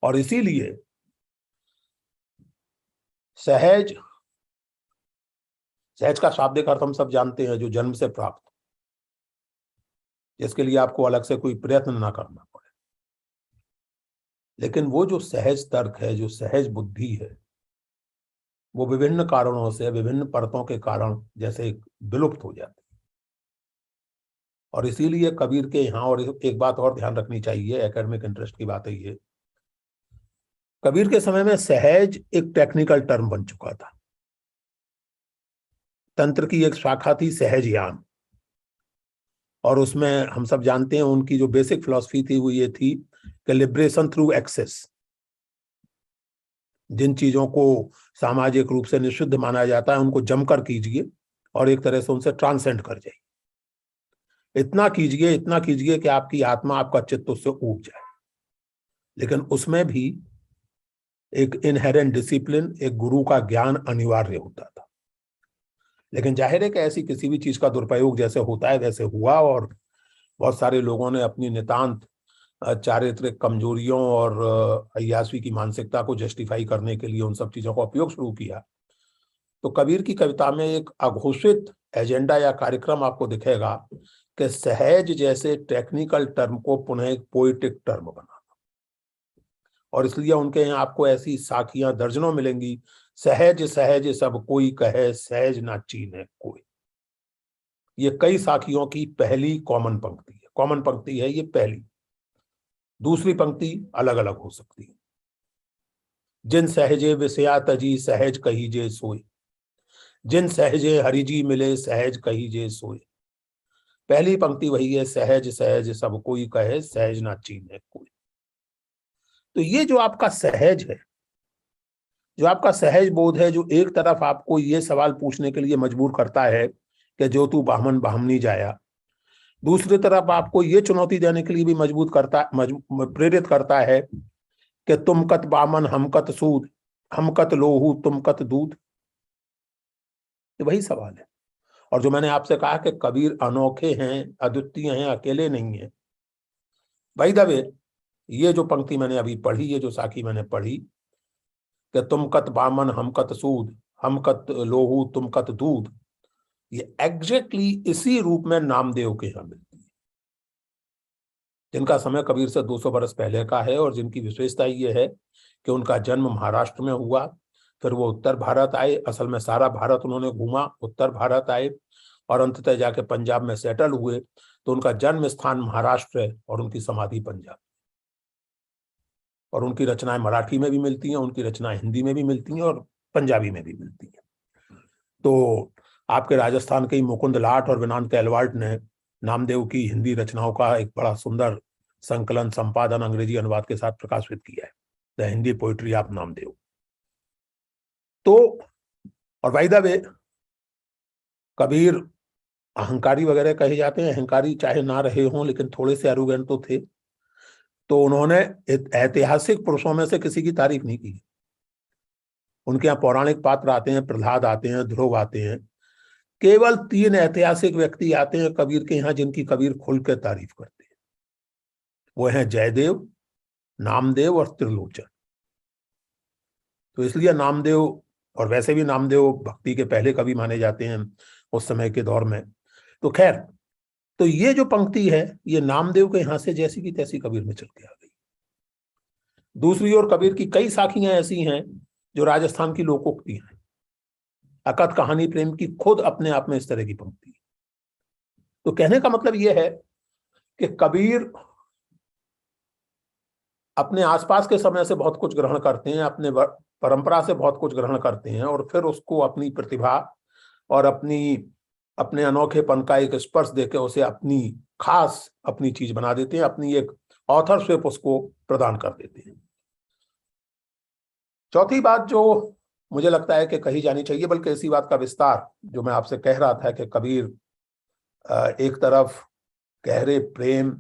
और इसीलिए सहज का शाब्दिक अर्थ हम सब जानते हैं, जो जन्म से प्राप्त, जिसके लिए आपको अलग से कोई प्रयत्न ना करना पड़े। लेकिन वो जो सहज तर्क है, जो सहज बुद्धि है, वो विभिन्न कारणों से, विभिन्न परतों के कारण जैसे विलुप्त हो जाती है। और इसीलिए कबीर के यहाँ, और एक बात और ध्यान रखनी चाहिए, एकेडमिक इंटरेस्ट की बात है ये, कबीर के समय में सहज एक टेक्निकल टर्म बन चुका था। तंत्र की एक शाखा थी सहज यान, और उसमें हम सब जानते हैं उनकी जो बेसिक फिलॉसफी थी वो ये थी कि लिबरेशन थ्रू एक्सेस। जिन चीजों को सामाजिक रूप से निषिद्ध माना जाता है उनको जमकर कीजिए और एक तरह से उनसे ट्रांसेंड कर जाइए। इतना कीजिए कि आपकी आत्मा, आपका चित्त उससे ऊब जाए। लेकिन उसमें भी एक इनहेरेंट डिसिप्लिन, एक गुरु का ज्ञान अनिवार्य होता था। लेकिन जाहिर है कि ऐसी किसी भी चीज का दुरुपयोग जैसे होता है वैसे हुआ, और बहुत सारे लोगों ने अपनी नितांत चारित्रिक कमजोरियों और अय्याशी की मानसिकता को जस्टिफाई करने के लिए उन सब चीजों का उपयोग शुरू किया। तो कबीर की कविता में एक अघोषित एजेंडा या कार्यक्रम आपको दिखेगा कि सहज जैसे टेक्निकल टर्म को पुनः एक पोएटिक टर्म बनाना, और इसलिए उनके यहाँ आपको ऐसी साखियां दर्जनों मिलेंगी। सहज सहज सब कोई कहे, सहज ना चीन्हे कोई। ये कई साखियों की पहली कॉमन पंक्ति है, कॉमन पंक्ति है ये पहली। दूसरी पंक्ति अलग अलग हो सकती है। जिन सहजे विषया तजी, सहज कहीजे सोए। जिन सहजे हरिजी मिले, सहज कहीजे सोए। पहली पंक्ति वही है, सहज सहज सब कोई कहे, सहज ना चीन्हे कोई। तो ये जो आपका सहज है, जो आपका सहज बोध है, जो एक तरफ आपको ये सवाल पूछने के लिए मजबूर करता है कि जो तू बामन बामनी जाया, दूसरी तरफ आपको ये चुनौती देने के लिए भी प्रेरित करता है कि तुम कत बामन हम कत सूद, हम कत लोहू तुम कत दूध। ये वही सवाल है। और जो मैंने आपसे कहा कि कबीर अनोखे हैं, अद्वितीय हैं, अकेले नहीं है। बाय द वे, ये जो पंक्ति मैंने अभी पढ़ी, ये जो साखी मैंने पढ़ी कि तुम कत बामन हम कत सूद, हम कत लोहू तुम कत दूध, ये एग्जैक्टली इसी रूप में नामदेव के यहाँ मिलती है, जिनका समय कबीर से 200 बरस पहले का है, और जिनकी विशेषता ये है कि उनका जन्म महाराष्ट्र में हुआ, फिर वो उत्तर भारत आए। असल में सारा भारत उन्होंने घूमा, उत्तर भारत आए और अंततः जाके पंजाब में सेटल हुए। तो उनका जन्म स्थान महाराष्ट्र है और उनकी समाधि पंजाब। और उनकी रचनाएं मराठी में भी मिलती हैं, उनकी रचनाएं हिंदी में भी मिलती हैं और पंजाबी में भी मिलती हैं। तो आपके राजस्थान के ही मुकुंद लाट और विनान कैलवाल्ट ने नामदेव की हिंदी रचनाओं का एक बड़ा सुंदर संकलन, संपादन अंग्रेजी अनुवाद के साथ प्रकाशित किया है, the Hindi poetry of Namdev. तो और बाय द वे, कबीर अहंकारी वगैरह कहे जाते हैं। अहंकारी चाहे ना रहे हों, लेकिन थोड़े से एरोगेंट तो थे। तो उन्होंने ऐतिहासिक पुरुषों में से किसी की तारीफ नहीं की। उनके यहाँ पौराणिक पात्र आते हैं, प्रहलाद आते हैं, ध्रुव आते हैं। केवल 3 ऐतिहासिक व्यक्ति आते हैं कबीर के यहाँ जिनकी कबीर खुल के तारीफ करते हैं। वो हैं जयदेव, नामदेव और त्रिलोचन। तो इसलिए नामदेव, और वैसे भी नामदेव भक्ति के पहले कवि माने जाते हैं उस समय के दौर में। तो खैर, तो ये जो पंक्ति है ये नामदेव के यहां से जैसी की तैसी कबीर में चल के आ गई। दूसरी ओर कबीर की कई साखियां ऐसी हैं जो राजस्थान की लोकोक्तियां हैं। अकथ कहानी प्रेम की खुद अपने आप में इस तरह की पंक्ति है। तो कहने का मतलब यह है कि कबीर अपने आसपास के समय से बहुत कुछ ग्रहण करते हैं, अपने परंपरा से बहुत कुछ ग्रहण करते हैं, और फिर उसको अपनी प्रतिभा और अपने अनोखेपन का एक स्पर्श देकर उसे अपनी खास अपनी चीज बना देते हैं, अपनी एक ऑथरशिप उसको प्रदान कर देते हैं। चौथी बात जो मुझे लगता है कि कही जानी चाहिए, बल्कि इसी बात का विस्तार जो मैं आपसे कह रहा था कि कबीर एक तरफ गहरे प्रेम,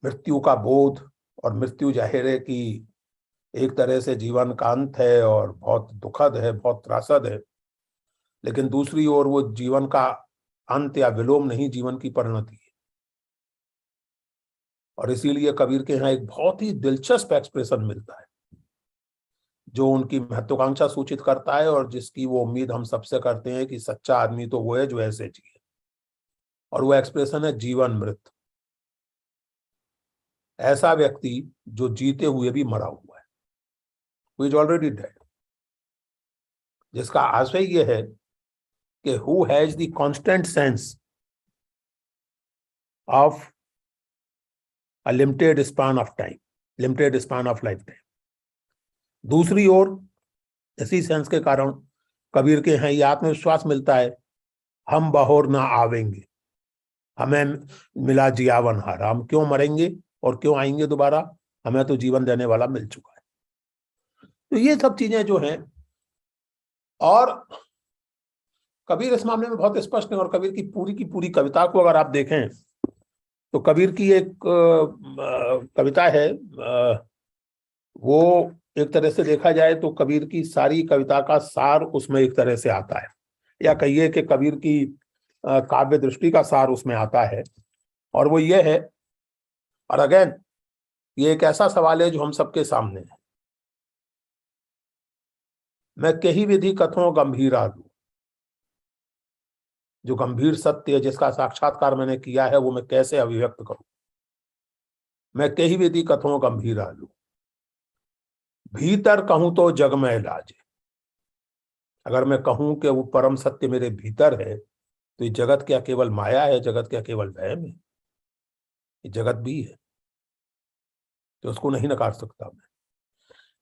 मृत्यु का बोध, और मृत्यु जाहिर है कि एक तरह से जीवन का अंत है और बहुत दुखद है, बहुत त्रासद है, लेकिन दूसरी ओर वो जीवन का अंत या विलोम नहीं, जीवन की परिणति है। और इसीलिए कबीर के यहाँ एक बहुत ही दिलचस्प एक्सप्रेशन मिलता है जो उनकी महत्वाकांक्षा सूचित करता है, और जिसकी वो उम्मीद हम सबसे करते हैं कि सच्चा आदमी तो वो है जो ऐसे जिए। और वो एक्सप्रेशन है जीवन मृत। ऐसा व्यक्ति जो जीते हुए भी मरा हुआ है, who is already dead, जिसका आशय ये है कि who has the constant sense of a limited span of time, limited span of lifetime। दूसरी ओर इसी सेंस के कारण कबीर के यहाँ ये आत्मविश्वास मिलता है, हम बहोर ना आवेंगे, हमें मिला जियावन हार, हम क्यों मरेंगे और क्यों आएंगे दोबारा, हमें तो जीवन देने वाला मिल चुका है। तो ये सब चीजें जो हैं, और कबीर इस मामले में बहुत स्पष्ट है। और कबीर की पूरी कविता को अगर आप देखें तो कबीर की एक कविता है, वो एक तरह से देखा जाए तो कबीर की सारी कविता का सार उसमें एक तरह से आता है, या कहिए कि कबीर की काव्य दृष्टि का सार उसमें आता है। और वो ये है, और अगेन ये एक ऐसा सवाल है जो हम सबके सामने है। मैं कही विधि कथों गंभीरा लूं, जो गंभीर सत्य है जिसका साक्षात्कार मैंने किया है वो मैं कैसे अभिव्यक्त करूं। मैं कही विधि कथों गंभीरा लूं, भीतर कहूं तो जग में लाजे। अगर मैं कहूं कि वो परम सत्य मेरे भीतर है तो ये जगत क्या केवल माया है, जगत क्या केवल वहम है? ये जगत भी है, तो उसको नहीं नकार सकता मैं।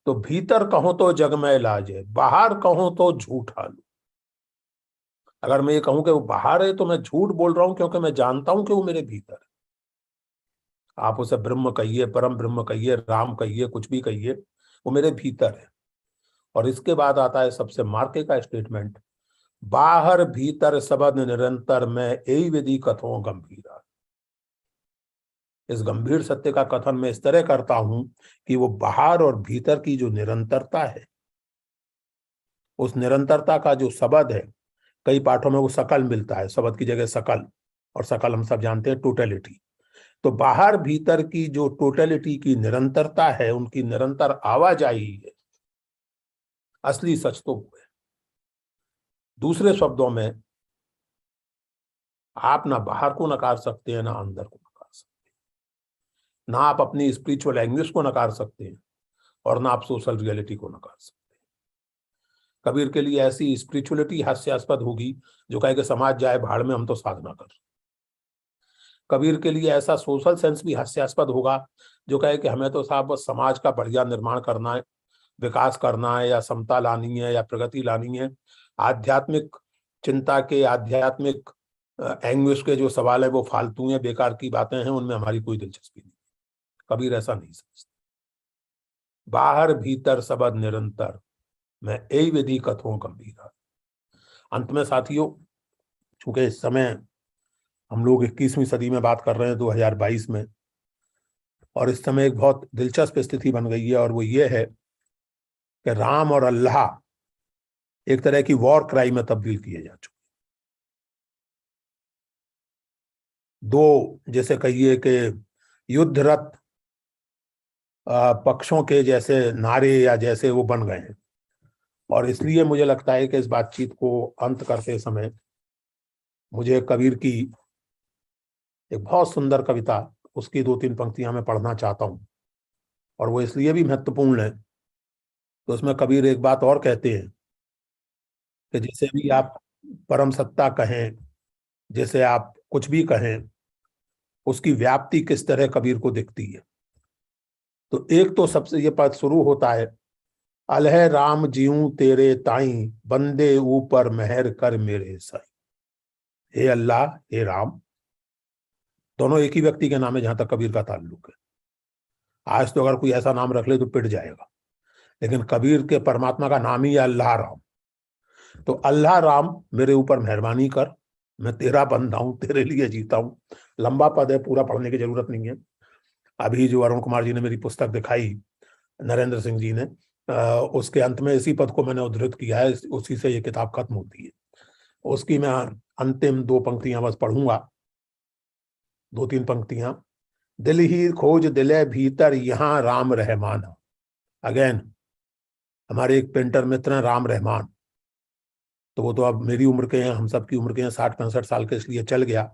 तो भीतर कहो तो जग में लाजे, बाहर कहो तो झूठा लूं। अगर मैं ये कहूं कि वो बाहर है तो मैं झूठ बोल रहा हूं, क्योंकि मैं जानता हूं कि वो मेरे भीतर है। आप उसे ब्रह्म कहिए, परम ब्रह्म कहिए, राम कहिए, कुछ भी कहिए, वो मेरे भीतर है। और इसके बाद आता है सबसे मार्के का स्टेटमेंट, बाहर भीतर सबद निरंतर में यही विधि कथों गंभीरा। इस गंभीर सत्य का कथन मैं इस तरह करता हूं कि वो बाहर और भीतर की जो निरंतरता है, उस निरंतरता का जो शब्द है, कई पाठों में वो सकल मिलता है, शब्द की जगह सकल, और सकल हम सब जानते हैं टोटलिटी। तो बाहर भीतर की जो टोटलिटी की निरंतरता है, उनकी निरंतर आवाजाही है, असली सच तो वो है। दूसरे शब्दों में, आप ना बाहर को नकार सकते हैं, ना अंदर को नकार सकते हैं, ना आप अपनी स्पिरिचुअल लैंग्वेज को नकार सकते हैं, और ना आप सोशल रियलिटी को नकार सकते हैं। कबीर के लिए ऐसी स्पिरिचुअलिटी हास्यास्पद होगी जो कहे कि समाज जाए भाड़ में, हम तो साधना कर। कबीर के लिए ऐसा सोशल सेंस भी हास्यास्पद होगा जो कहे कि हमें तो साहब बस समाज का बढ़िया निर्माण करना है, विकास करना है, या समता लानी है, या प्रगति लानी है। आध्यात्मिक चिंता के, आध्यात्मिक एंग्विश के जो सवाल है वो फालतू हैं, बेकार की बातें हैं, उनमें हमारी कोई दिलचस्पी नहीं। कबीर ऐसा नहीं समझते। बाहर भीतर सबद निरंतर मैं यही विधि कथों गंभीरा। अंत में साथियों, चूंकि इस समय हम लोग 21वीं सदी में बात कर रहे हैं, 2022 में, और इस समय एक बहुत दिलचस्प स्थिति बन गई है, और वो ये है कि राम और अल्लाह एक तरह की वॉर क्राई में तब्दील किए जा चुके। दो, जैसे कहिए कि युद्धरत पक्षों के जैसे नारे या जैसे वो बन गए हैं। और इसलिए मुझे लगता है कि इस बातचीत को अंत करते समय मुझे कबीर की एक बहुत सुंदर कविता, उसकी 2-3 पंक्तियां मैं पढ़ना चाहता हूं, और वो इसलिए भी महत्वपूर्ण है तो उसमें कबीर एक बात और कहते हैं कि जैसे भी आप परम सत्ता कहें, जैसे आप कुछ भी कहें, उसकी व्याप्ति किस तरह कबीर को दिखती है। तो एक तो सबसे ये पद शुरू होता है, अलह राम जीऊं तेरे ताई, बंदे ऊपर मेहर कर मेरे साई। हे अल्लाह, हे राम, दोनों एक ही व्यक्ति के नाम है जहां तक कबीर का ताल्लुक है। आज तो अगर कोई ऐसा नाम रख ले तो पिट जाएगा, लेकिन कबीर के परमात्मा का नाम ही है अल्लाह राम। तो अल्लाह राम, मेरे ऊपर मेहरबानी कर, मैं तेरा बंदा हूं, तेरे लिए जीता हूं। लंबा पद है, पूरा पढ़ने की जरूरत नहीं है। अभी जो अरुण कुमार जी ने मेरी पुस्तक दिखाई, नरेंद्र सिंह जी ने, उसके अंत में इसी पद को मैंने उद्धृत किया है, उसी से ये किताब खत्म होती है। उसकी मैं अंतिम 2 पंक्तियां बस पढ़ूंगा, 2-3 पंक्तियां। दिल ही खोज दिले भीतर, यहाँ राम रहमान। अगेन, हमारे एक पेंटर मित्र हैं राम रहमान, तो वो तो अब मेरी उम्र के हैं, हम सब की उम्र के हैं, 60-65 साल के, इसलिए चल गया।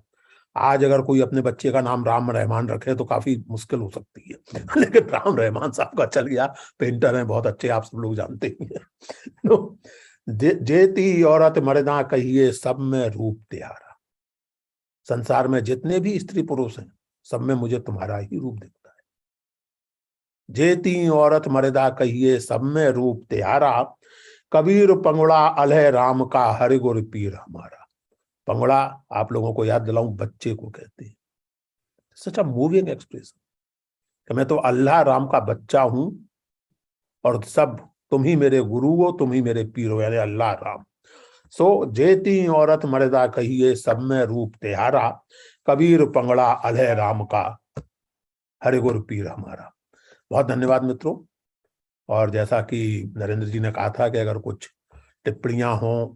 आज अगर कोई अपने बच्चे का नाम राम रहमान रखे तो काफी मुश्किल हो सकती है लेकिन राम रहमान साहब का चल गया। पेंटर हैं, बहुत अच्छे, आप सब लोग जानते ही हैं। तो जेती औरत मर्दा कहिए, सब में रूप त्यारा। संसार में जितने भी स्त्री पुरुष हैं, सब में मुझे तुम्हारा ही रूप दिखता है। जेती औरत मर्दा कहिए, सब में रूप त्यारा, कबीर पंगुड़ा अलह राम का, हरि गुर पीर हमारा। पंगुड़ा, आप लोगों को याद दिलाऊं, बच्चे को कहते हैं। सच अ मूविंग एक्सप्रेशन कि मैं तो अल्लाह राम का बच्चा हूं, और सब तुम ही मेरे गुरु हो, तुम ही मेरे पीर हो, यानी अल्लाह राम। सो जेती औरत मर्दा कहिए सब में रूप तिहारा, कबीर पंगड़ा अलह राम का, हरे गुरु पीर हमारा। बहुत धन्यवाद मित्रों। और जैसा कि नरेंद्र जी ने कहा था कि अगर कुछ टिप्पणियां हों,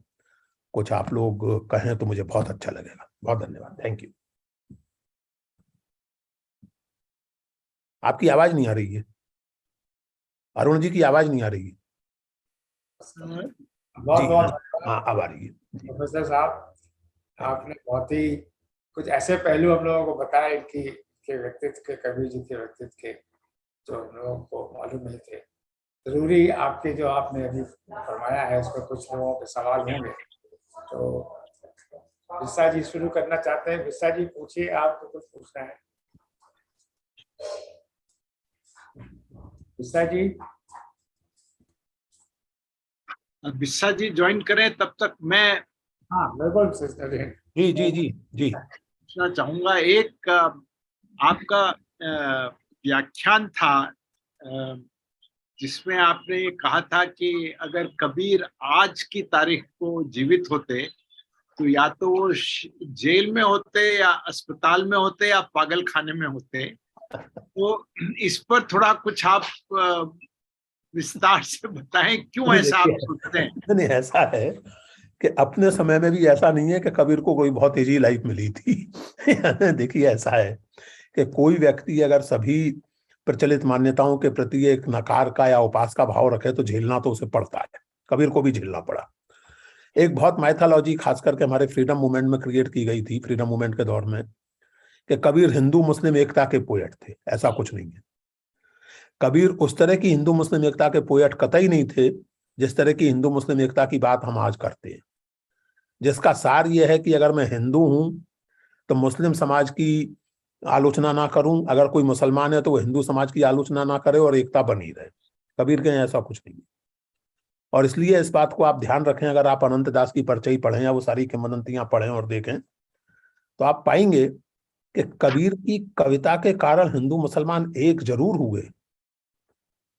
कुछ आप लोग कहें तो मुझे बहुत अच्छा लगेगा। बहुत धन्यवाद, थैंक यू। आपकी आवाज नहीं आ रही है, अरुण जी की आवाज नहीं आ रही है। बहुत जी बहुत हाँ, अब आ रही है। प्रोफेसर साहब, आपने बहुत ही कुछ ऐसे पहलू हम लोगों को बताए इनकी के व्यक्तित्व के, कबीर जी के व्यक्तित्व के, जो हम लोगों को मालूम नहीं थे। जरूरी आपके जो आपने अभी फरमाया है उस पर कुछ लोगों के सवाल होंगे, तो विस्सा जी शुरू करना चाहते हैं। विस्सा जी पूछिए, आपको कुछ पूछना है। विस्सा जी। बिस्सा जी ज्वाइन करें, तब तक मैं हाँ बिल्कुल सिस्टर जी जी जी जी पूछना चाहूंगा। एक आपका व्याख्यान था जिसमें आपने ये कहा था कि अगर कबीर आज की तारीख को जीवित होते तो या तो वो जेल में होते, या अस्पताल में होते, या पागल खाने में होते। तो इस पर थोड़ा कुछ आप विस्तार से बताएं, क्यों ऐसा आप सोचते हैं? नहीं, ऐसा है कि अपने समय में भी ऐसा नहीं है कि कबीर को कोई बहुत इजी लाइफ मिली थी। देखिए, ऐसा है कि कोई व्यक्ति अगर सभी प्रचलित मान्यताओं के प्रति एक नकार का या उपास का भाव रखे तो झेलना तो उसे पड़ता है। कबीर को भी झेलना पड़ा। एक बहुत माइथोलॉजी खास करके हमारे फ्रीडम मूवमेंट में क्रिएट की गई थी, फ्रीडम मूवमेंट के दौर में, कि कबीर हिंदू मुस्लिम एकता के पोएट थे। ऐसा कुछ नहीं है। कबीर उस तरह की हिंदू मुस्लिम एकता के पोएट कतई नहीं थे जिस तरह की हिंदू मुस्लिम एकता की बात हम आज करते हैं, जिसका सार यह है कि अगर मैं हिंदू हूं तो मुस्लिम समाज की आलोचना ना करूं, अगर कोई मुसलमान है तो वो हिंदू समाज की आलोचना ना करे और एकता बनी रहे। कबीर के यहाँ ऐसा कुछ नहीं है। और इसलिए इस बात को आप ध्यान रखें, अगर आप अनंत दास की परचई पढ़ें या वो सारी किंवदंतियां पढ़ें और देखें तो आप पाएंगे कि कबीर की कविता के कारण हिंदू मुसलमान एक जरूर हुए,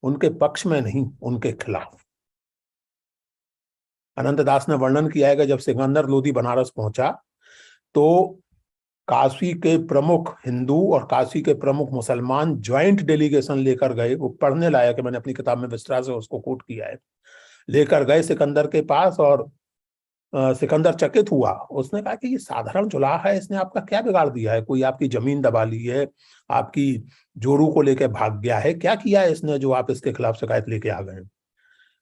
उनके पक्ष में नहीं, उनके खिलाफ। अनंत दास ने वर्णन किया है कि जब सिकंदर लोदी बनारस पहुंचा तो काशी के प्रमुख हिंदू और काशी के प्रमुख मुसलमान ज्वाइंट डेलीगेशन लेकर गए। वो पढ़ने लायक है, मैंने अपनी किताब में विस्तार से उसको कोट किया है। लेकर गए सिकंदर के पास और सिकंदर चकित हुआ। उसने कहा कि ये साधारण जुलाहा है, इसने आपका क्या बिगाड़ दिया है? कोई आपकी जमीन दबा ली है, आपकी जोरू को लेकर भाग गया है, क्या किया है इसने जो आप इसके खिलाफ शिकायत लेके आ गए?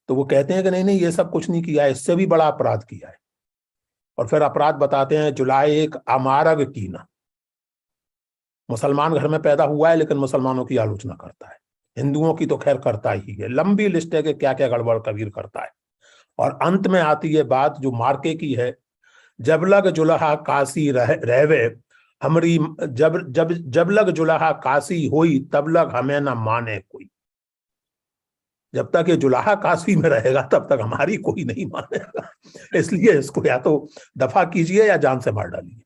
तो वो कहते हैं कि नहीं नहीं, ये सब कुछ नहीं किया है, इससे भी बड़ा अपराध किया है। और फिर अपराध बताते हैं, जुलाए एक अमारग कीना। मुसलमान घर में पैदा हुआ है लेकिन मुसलमानों की आलोचना करता है, हिंदुओं की तो खैर करता ही है। लंबी लिस्ट है कि क्या क्या गड़बड़ कबीर करता है। और अंत में आती है बात जो मार्के की है, जब लग जुलहा काशी रहवे हमारी, जब लग जुलहा काशी होई तब लग हमें न माने कोई। जब तक ये जुलाहा काशी में रहेगा तब तक हमारी कोई नहीं मानेगा। इसलिए इसको या तो दफा कीजिए या जान से मार डालिए।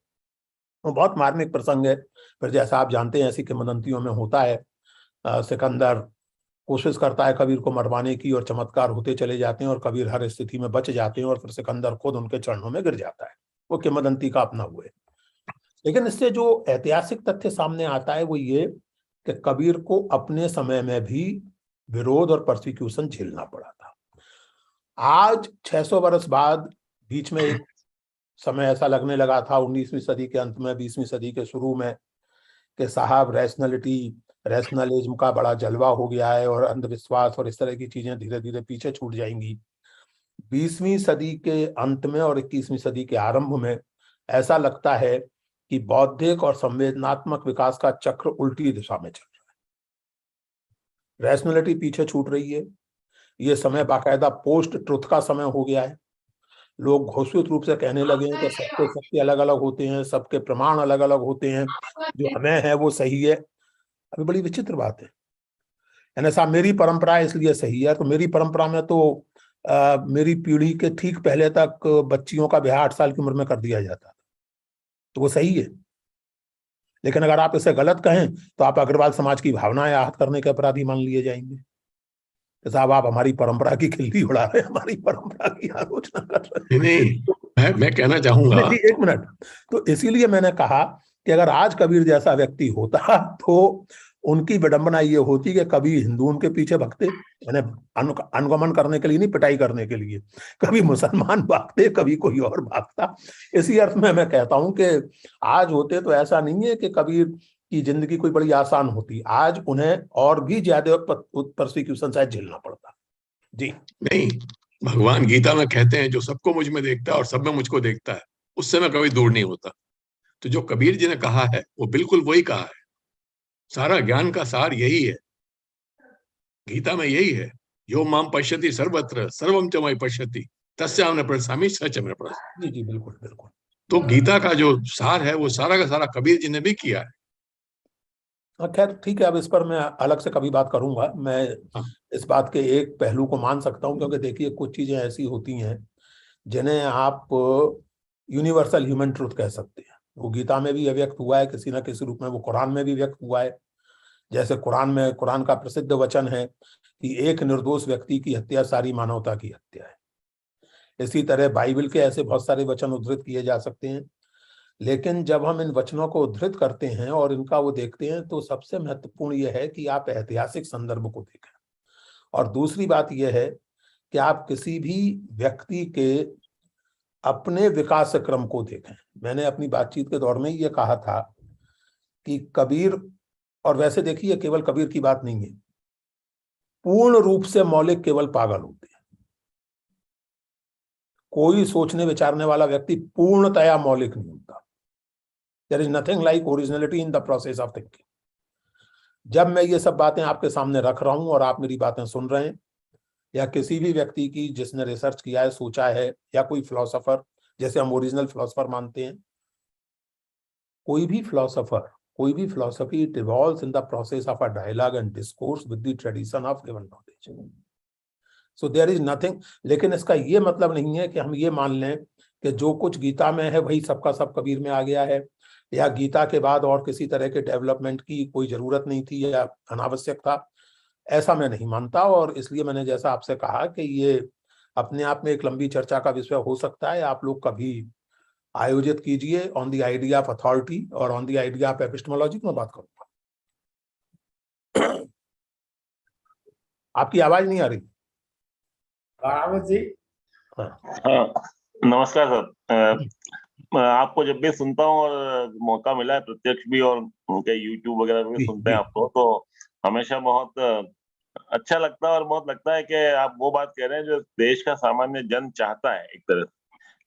वो बहुत मार्मिक प्रसंग है। फिर जैसा आप जानते हैं ऐसी किंवदंतियों में होता है, सिकंदर कोशिश करता है कबीर को मरवाने की और चमत्कार होते चले जाते हैं और कबीर हर स्थिति में बच जाते हैं और फिर सिकंदर खुद उनके चरणों में गिर जाता है। वो किंवदंती का अपना हुए। लेकिन इससे जो ऐतिहासिक तथ्य सामने आता है वो ये कि कबीर को अपने समय में भी विरोध और प्रोसिक्यूशन झेलना पड़ा था। आज 600 वर्ष बाद बीच में एक समय ऐसा लगने लगा था 19वीं सदी के अंत में, 20वीं सदी के शुरू में, कि साहब रैशनलिज्म का बड़ा जलवा हो गया है और अंधविश्वास और इस तरह की चीजें धीरे धीरे पीछे छूट जाएंगी। 20वीं सदी के अंत में और 21वीं सदी के आरंभ में ऐसा लगता है कि बौद्धिक और संवेदनात्मक विकास का चक्र उल्टी दिशा में चल रहा है। रैशनलिटी पीछे छूट रही है। ये समय बाकायदा पोस्ट ट्रुथ का समय हो गया है। लोग घोषित रूप से कहने लगे हैं कि सबके सत्य अलग अलग होते हैं, सबके प्रमाण अलग अलग होते हैं, जो हमें है वो सही है। अभी बड़ी विचित्र बात है। यानी साहब मेरी परंपरा इसलिए सही है, तो मेरी परंपरा में तो मेरी पीढ़ी के ठीक पहले तक बच्चियों का ब्याह 8 साल की उम्र में कर दिया जाता था, तो वो सही है। लेकिन अगर आप इसे गलत कहें तो आप अग्रवाल समाज की भावनाएं आहत करने के अपराधी मान लिए जाएंगे। कि साहब आप हमारी परंपरा की खिल्ली उड़ा रहे हैं, हमारी परंपरा की आलोचना कर रहे हैं। नहीं, मैं कहना चाहूंगा, एक मिनट। तो इसीलिए मैंने कहा कि अगर आज कबीर जैसा व्यक्ति होता तो उनकी विडंबना ये होती कि कभी हिंदू उनके पीछे भगते, यानी अनुगमन करने के लिए नहीं, पिटाई करने के लिए, कभी मुसलमान भागते, कभी कोई और भागता। इसी अर्थ में मैं कहता हूं कि आज होते तो ऐसा नहीं है कि कबीर की जिंदगी कोई बड़ी आसान होती, आज उन्हें और भी ज्यादा परसिक्यूशन शायद झेलना पड़ता। जी नहीं, भगवान गीता में कहते हैं जो सबको मुझ में देखता है और सब में मुझको देखता है, उससे मैं कभी दूर नहीं होता। तो जो कबीर जी ने कहा है वो बिल्कुल वही कहा है। सारा ज्ञान का सार यही है, गीता में यही है, यो माम पश्यति सर्वत्र सर्वम च मयि पश्यति तस्याम न प्रसामि सच में प्रसामि। जी जी बिल्कुल बिल्कुल। तो गीता का जो सार है वो सारा का सारा कबीर जी ने भी किया है। खैर ठीक है, अब इस पर मैं अलग से कभी बात करूंगा। मैं इस बात के एक पहलू को मान सकता हूं, क्योंकि देखिए कुछ चीजें ऐसी होती हैं जिन्हें आप यूनिवर्सल ह्यूमन ट्रुथ कह सकते हैं। वो गीता में भी व्यक्त हुआ है किसी ना किसी रूप में, वो कुरान में भी व्यक्त हुआ है। जैसे कुरान का प्रसिद्ध वचन है कि एक निर्दोष व्यक्ति की हत्या सारी मानवता की हत्या है। इसी तरह बाइबल के ऐसे बहुत सारे वचन उद्धृत किए जा सकते हैं। लेकिन जब हम इन वचनों को उद्धृत करते हैं और इनका वो देखते हैं, तो सबसे महत्वपूर्ण यह है कि आप ऐतिहासिक संदर्भ को देखें, और दूसरी बात यह है कि आप किसी भी व्यक्ति के अपने विकास क्रम को देखें। मैंने अपनी बातचीत के दौर में ये कहा था कि कबीर, और वैसे देखिए केवल कबीर की बात नहीं है, पूर्ण रूप से मौलिक केवल पागल होते हैं। कोई सोचने विचारने वाला व्यक्ति पूर्णतया मौलिक नहीं होता। There is nothing like originality in the process of thinking. जब मैं ये सब बातें आपके सामने रख रहा हूं और आप मेरी बातें सुन रहे हैं, या किसी भी व्यक्ति की जिसने रिसर्च किया है, सोचा है, या कोई फिलोसोफर, जैसे हम ओरिजिनल फिलोसोफर मानते हैं, कोई भी फिलोसोफर, कोई भी philosophy, it evolves in the process of a dialogue and discourse with the tradition of given knowledge. So there is nothing. लेकिन इसका ये मतलब नहीं है कि हम ये मान लें कि जो कुछ गीता में है वही सबका सब कबीर में आ गया है, या गीता के बाद और किसी तरह के डेवलपमेंट की कोई जरूरत नहीं थी या अनावश्यक था। ऐसा मैं नहीं मानता, और इसलिए मैंने जैसा आपसे कहा कि ये अपने आप में एक लंबी चर्चा का विषय हो सकता है। आप लोग कभी आयोजित कीजिए on the idea of authority और on the idea of epistemology, में बात करूंगा। आपकी आवाज नहीं आ रही। जी हाँ, नमस्कार सर। आपको जब भी सुनता हूँ और मौका मिला है प्रत्यक्ष भी और उनके यूट्यूब वगैरह भी सुनते हैं आपको, तो हमेशा बहुत अच्छा लगता है और बहुत लगता है कि आप वो बात कह रहे हैं जो देश का सामान्य जन चाहता है एक तरह से।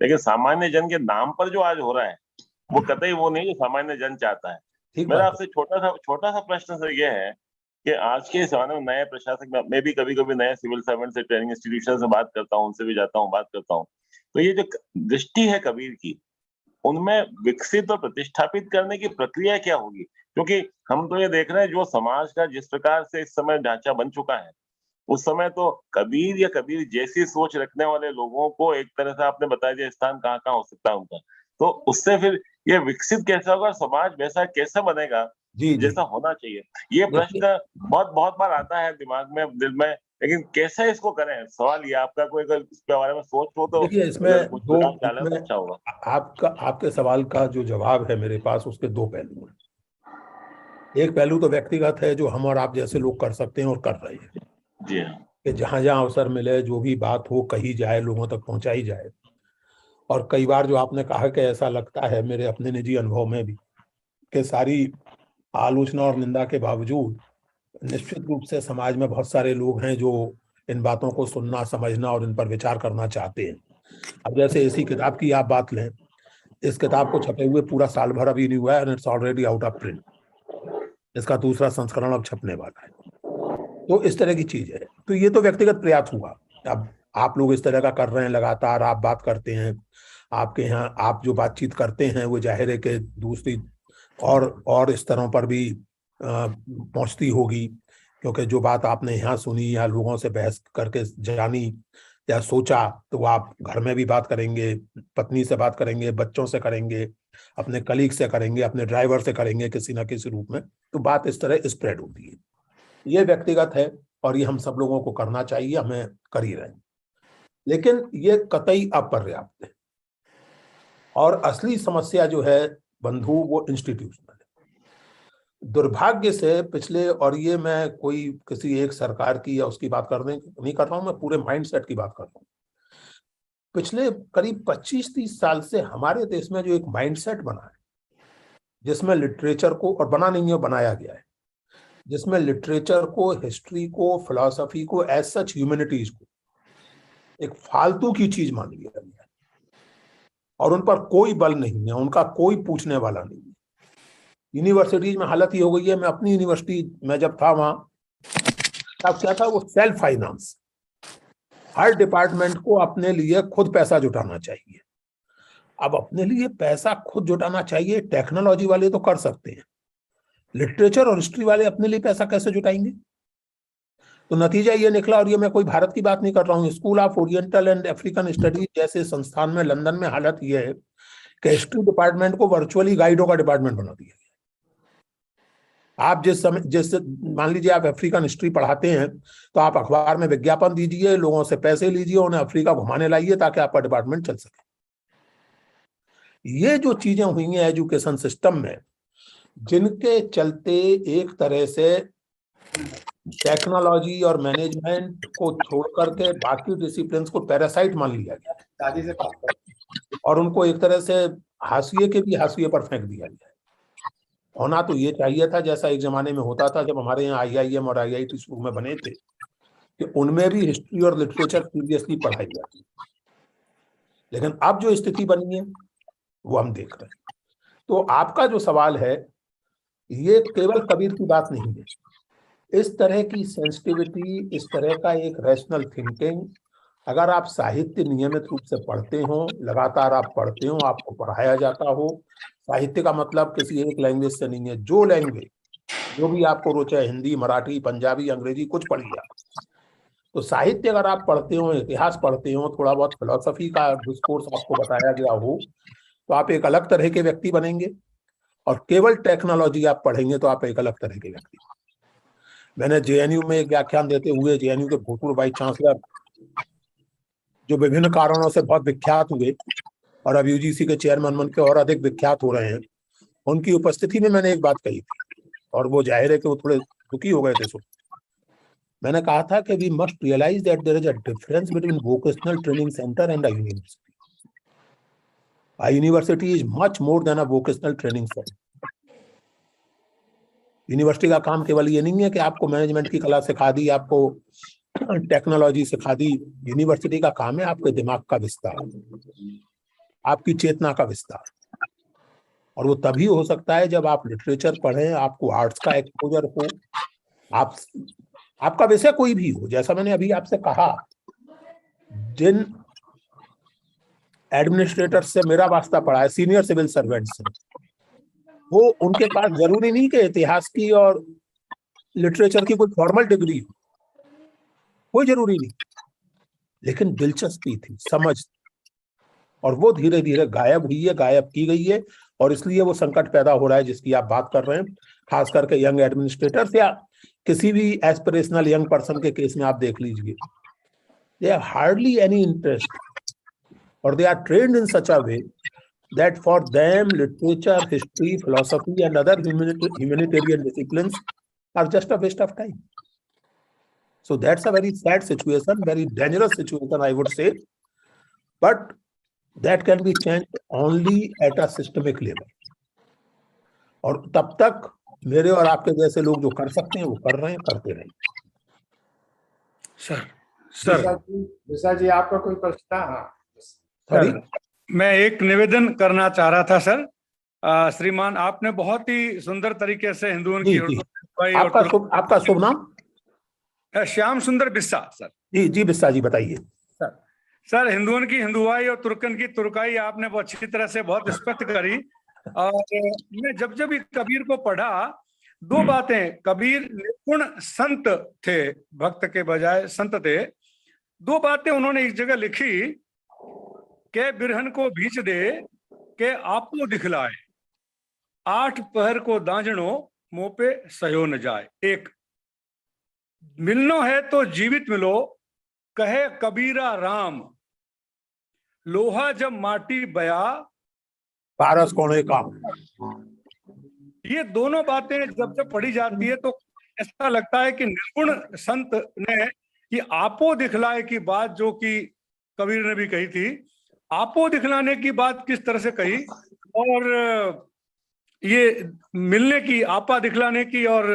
लेकिन सामान्य जन के नाम पर जो आज हो रहा है वो कतई वो नहीं जो सामान्य जन चाहता है। मेरा आपसे छोटा सा प्रश्न सर ये है कि आज के जमाने में नए प्रशासक, मैं भी कभी कभी नए सिविल सर्वेंट से, ट्रेनिंग इंस्टीट्यूशन से बात करता हूँ, उनसे भी जाता हूँ, बात करता हूँ, तो ये जो दृष्टि है कबीर की, उनमें विकसित और प्रतिष्ठापित करने की प्रक्रिया क्या होगी? क्योंकि हम तो ये देख रहे हैं जो समाज का जिस प्रकार से इस समय ढांचा बन चुका है, उस समय तो कबीर या कबीर जैसी सोच रखने वाले लोगों को एक तरह से आपने बता दिया स्थान कहाँ कहाँ हो सकता है उनका, तो उससे फिर ये विकसित कैसे होगा, समाज वैसा कैसे बनेगा जैसा होना चाहिए? ये प्रश्न बहुत बार आता है दिमाग में, दिल में, लेकिन कैसे इसको करें? सवाल ये, आपका कोई अगर इसके बारे में सोच हो तो देखिए, इसमें अच्छा होगा। आपके सवाल का जो जवाब है मेरे पास, उसके दो पहलू हैं। एक पहलू तो व्यक्तिगत है जो हम और आप जैसे लोग कर सकते हैं और कर रहे हैं, जी हाँ, कि जहां जहां अवसर मिले जो भी बात हो कही जाए, लोगों तक पहुंचाई जाए। और कई बार जो आपने कहा कि ऐसा लगता है मेरे अपने निजी अनुभव में भी, कि सारी आलोचना और निंदा के बावजूद निश्चित रूप से समाज में बहुत सारे लोग हैं जो इन बातों को सुनना, समझना और इन पर विचार करना चाहते हैं। अब जैसे इसी किताब की आप बात लें, इस किताब को छपे हुए पूरा साल भर अभी नहीं हुआ है, and it's already out of print. इसका दूसरा संस्करण अब छपने वाला है। तो इस तरह की चीज है। तो ये तो व्यक्तिगत प्रयास हुआ। अब आप लोग इस तरह का कर रहे हैं, लगातार आप बात करते हैं, आपके यहाँ आप जो बातचीत करते हैं वो जाहिर है कि दूसरी और स्तरों पर भी पहुंचती होगी, क्योंकि जो बात आपने यहाँ सुनी या लोगों से बहस करके जानी या सोचा, तो आप घर में भी बात करेंगे, पत्नी से बात करेंगे, बच्चों से करेंगे, अपने कलीग से करेंगे, अपने ड्राइवर से करेंगे, किसी ना किसी रूप में। तो बात इस तरह स्प्रेड होती है। ये व्यक्तिगत है और ये हम सब लोगों को करना चाहिए, हमें कर ही रहे हैं, लेकिन ये कतई अपर्याप्त है। और असली समस्या जो है बंधु वो इंस्टीट्यूशनल है। दुर्भाग्य से पिछले, और ये मैं कोई किसी एक सरकार की या उसकी बात करने नहीं कर रहा हूं, मैं पूरे माइंडसेट की बात कर रहा हूं। पिछले करीब 25-30 साल से हमारे देश में जो एक माइंडसेट बना है, जिसमें लिटरेचर को, और बना नहीं है, बनाया गया है, जिसमें लिटरेचर को, हिस्ट्री को, फिलॉसफी को, एज सच ह्यूमैनिटीज को एक फालतू की चीज मान लिया गया है और उन पर कोई बल नहीं है, उनका कोई पूछने वाला नहीं है। यूनिवर्सिटीज में हालत ही हो गई है। मैं अपनी यूनिवर्सिटी में जब था वहां, तब क्या था, वो सेल्फ फाइनेंस, हर डिपार्टमेंट को अपने लिए खुद पैसा जुटाना चाहिए। अब अपने लिए पैसा खुद जुटाना चाहिए, टेक्नोलॉजी वाले तो कर सकते हैं, लिटरेचर और हिस्ट्री वाले अपने लिए पैसा कैसे जुटाएंगे? तो नतीजा ये निकला, और ये मैं कोई भारत की बात नहीं कर रहा हूँ, school of oriental and African studies जैसे संस्थान में लंदन में हालत ये है कि हिस्ट्री डिपार्टमेंट को वर्चुअली गाइडों का डिपार्टमेंट बना दिया गया। आप जिस मान लीजिए आप अफ्रीकन हिस्ट्री पढ़ाते हैं, तो आप अखबार में विज्ञापन दीजिए, लोगों से पैसे लीजिए, उन्हें अफ्रीका घुमाने लाइए ताकि आपका डिपार्टमेंट चल सके। ये जो चीजें हुई हैं एजुकेशन सिस्टम में, जिनके चलते एक तरह से टेक्नोलॉजी और मैनेजमेंट को छोड़ करके बाकी डिसिप्लिन्स को पैरासाइट मान लिया गया दादी से बात करो। और उनको एक तरह से हाशिए के भी हाशिए पर फेंक दिया गया। होना तो ये चाहिए था जैसा एक जमाने में होता था जब हमारे यहाँ IIM और IIT शुरू में बने थे, कि उनमें भी हिस्ट्री और लिटरेचर सीरियसली पढ़ाई जाती। लेकिन अब जो स्थिति बनी है वो हम देख रहे हैं। तो आपका जो सवाल है, ये केवल कबीर की बात नहीं है। इस तरह की सेंसिटिविटी, इस तरह का एक रैशनल थिंकिंग, अगर आप साहित्य नियमित रूप से पढ़ते हो, लगातार आप पढ़ते हो, आपको पढ़ाया जाता हो, साहित्य का मतलब किसी एक लैंग्वेज से नहीं है, जो लैंग्वेज जो भी आपको रोचे, हिंदी, मराठी, पंजाबी, अंग्रेजी, कुछ पढ़िए आप। तो साहित्य अगर आप पढ़ते हो, इतिहास पढ़ते हो, थोड़ा बहुत फिलॉसफी का डिस्कोर्स आपको बताया गया हो, तो आप एक अलग तरह के व्यक्ति बनेंगे। और केवल टेक्नोलॉजी आप पढ़ेंगे तो आप एक अलग तरह के व्यक्ति। मैंने JNU में एक व्याख्यान देते हुए, JNU के भूतपूर्व वाइस चांसलर जो विभिन्न कारणों से बहुत विख्यात हुए और अब UGC के चेयरमैन बन के और अधिक विख्यात हो रहे हैं, उनकी उपस्थिति में मैंने एक बात कही थी, और वो जाहिर है कि वो थोड़े दुखी हो गए थे। सुन, मैंने कहा था कि we must realise that there is a difference between vocational training centre and a university. A university is much more than a vocational training center. University का काम केवल ये नहीं है कि आपको मैनेजमेंट की कला सिखा दी, आपको टेक्नोलॉजी सिखा दी। यूनिवर्सिटी का काम है आपके दिमाग का विस्तार, आपकी चेतना का विस्तार। और वो तभी हो सकता है जब आप लिटरेचर पढ़ें, आपको आर्ट्स का एक्सपोजर हो, आपका विषय कोई भी हो। जैसा मैंने अभी आपसे कहा, जिन एडमिनिस्ट्रेटर से मेरा वास्ता पड़ा है, सीनियर सिविल सर्वेंट से, वो उनके पास जरूरी नहीं कि इतिहास की और लिटरेचर की कोई फॉर्मल डिग्री हो, कोई जरूरी नहीं, लेकिन दिलचस्पी थी, समझ थी। और वो धीरे धीरे गायब हुई है, गायब की गई है। और इसलिए वो संकट पैदा हो रहा है जिसकी आप बात कर रहे हैं, खास करके यंग एडमिनिस्ट्रेटर्स या किसी भी एस्पिरेशनल यंग पर्सन के केस में आप देख लीजिए, they have hardly any interest, or they are trained in such a way that for them literature, history, philosophy and other humanitarian disciplines are just a waste of time. So that's a very sad situation, very dangerous situation, I would say, but that can be changed only at a systemic level. और तब तक मेरे और आपके जैसे लोग जो कर सकते हैं वो कर रहे हैं, करते रहें। विशा जी आपका कोई प्रश्न था? हाँ सर, मैं एक निवेदन करना चाह रहा था सर। श्रीमान, आपने बहुत ही सुंदर तरीके से हिंदुओं की आपका शुभ नाम? श्याम सुंदर बिस्सा सर। जी बिस्सा जी, बताइए सर। हिंदुओं की हिंदुआई और तुर्कन की तुर्काई आपने बहुत अच्छी तरह से बहुत स्पष्ट करी। और मैं जब भी कबीर को पढ़ा, दो बातें, कबीर निपुण संत थे, भक्त के बजाय संत थे। दो बातें उन्होंने एक जगह लिखी के बिरहन को भींच दे के आपको दिखलाए, 8 पहर को दांजनो मुंह पे सयो न जाए। एक मिलनो है तो जीवित मिलो, कहे कबीरा राम, लोहा जब माटी बया, पारस कोणे काम। ये दोनों बातें जब जब पढ़ी जाती है तो ऐसा लगता है कि निर्गुण संत ने कि आपो दिखलाए की बात जो कि कबीर ने भी कही थी, आपो दिखलाने की बात किस तरह से कही, और ये मिलने की, आपा दिखलाने की, और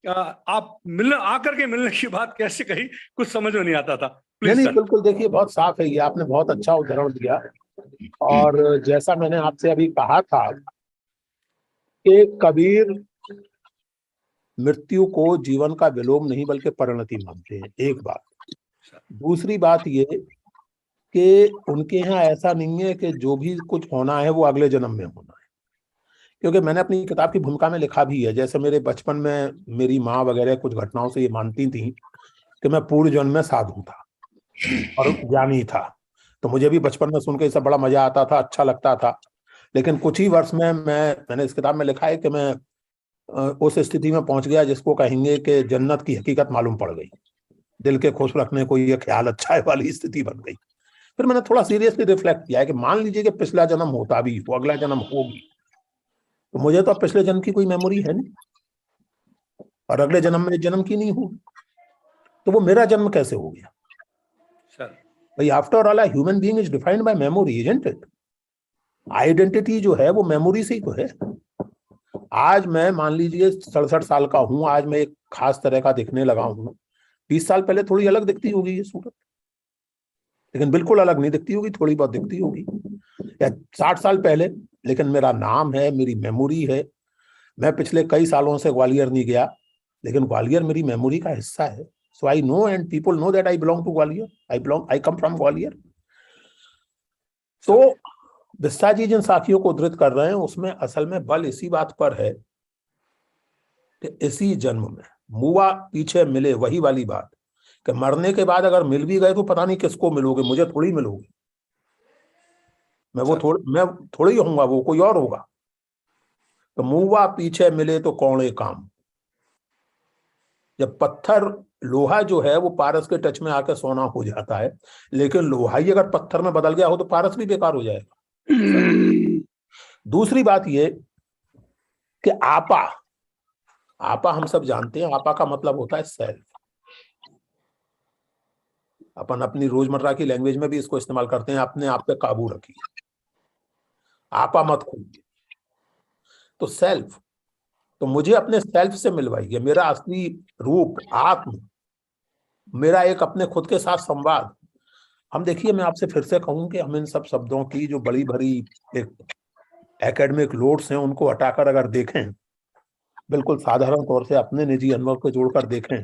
आप मिलने आकर के मिलने की बात कैसे कही, कुछ समझ में नहीं आता था। नहीं प्लीज नहीं, सर। बिल्कुल देखिए, बहुत साफ है ये, आपने बहुत अच्छा उदाहरण दिया। और जैसा मैंने आपसे अभी कहा था कि कबीर मृत्यु को जीवन का विलोम नहीं बल्कि परिणति मानते हैं, एक बात। दूसरी बात ये कि उनके यहाँ ऐसा नहीं है कि जो भी कुछ होना है वो अगले जन्म में होना है, क्योंकि मैंने अपनी किताब की भूमिका में लिखा भी है, जैसे मेरे बचपन में मेरी माँ वगैरह कुछ घटनाओं से ये मानती थी कि मैं पूर्व जन्म में साधु था और ज्ञानी था, तो मुझे भी बचपन में सुनकर सब बड़ा मजा आता था, अच्छा लगता था। लेकिन कुछ ही वर्ष में मैंने इस किताब में लिखा है कि मैं उस स्थिति में पहुंच गया जिसको कहेंगे कि जन्नत की हकीकत मालूम पड़ गई, दिल के खुश रखने को ये ख्याल अच्छा है वाली स्थिति बन गई। फिर मैंने थोड़ा सीरियसली रिफ्लेक्ट किया है कि मान लीजिए कि पिछला जन्म होता भी, वो अगला जन्म होगी, तो मुझे तो अब पिछले जन्म की कोई मेमोरी है नहीं, और अगले जन्म में जन्म की नहीं होगी, तो वो मेरा जन्म कैसे हो गया? सर भाई, after all human being is defined by memory, isn't it? Identity जो है वो मेमोरी से ही तो है। आज मैं मान लीजिए 67 साल का हूं, आज मैं एक खास तरह का दिखने लगा हूं, 20 साल पहले थोड़ी अलग दिखती होगी ये सूरत, लेकिन बिल्कुल अलग नहीं दिखती होगी, थोड़ी बहुत दिखती होगी। या 60 साल पहले, लेकिन मेरा नाम है, मेरी मेमोरी है। मैं पिछले कई सालों से ग्वालियर नहीं गया, लेकिन ग्वालियर मेरी मेमोरी का हिस्सा है। So I know and people know that I belong to Gwalior, I come from Gwalior. तो बिस्सा जी जिन साखियों को उद्धृत कर रहे हैं उसमें असल में बल इसी बात पर है कि इसी जन्म में मुआ पीछे मिले, वही वाली बात कि मरने के बाद अगर मिल भी गए तो पता नहीं किसको मिलोगे, मुझे थोड़ी मिलोगे, मैं थोड़ी होऊंगा, वो कोई और होगा। तो मुआ पीछे मिले तो कौन काम। जब पत्थर, लोहा जो है वो पारस के टच में आकर सोना हो जाता है, लेकिन लोहा ही अगर पत्थर में बदल गया हो तो पारस भी बेकार हो जाएगा। दूसरी बात ये कि आपा हम सब जानते हैं, आपा का मतलब होता है सेल्फ। अपन अपनी रोजमर्रा की लैंग्वेज में भी इसको इस्तेमाल करते हैं, अपने आप पे काबू रखिए, आपा मत खोइए। तो सेल्फ, तो मुझे अपने सेल्फ से मिलवाइए, मेरा असली रूप, आत्म, मेरा एक अपने खुद के साथ संवाद। हम देखिए, मैं आपसे फिर से कहूं कि हम इन सब शब्दों की जो बड़ी भरी एक एकेडमिक लोड्स हैं उनको हटाकर अगर देखें, बिल्कुल साधारण तौर से अपने निजी अनुभव को जोड़कर देखें,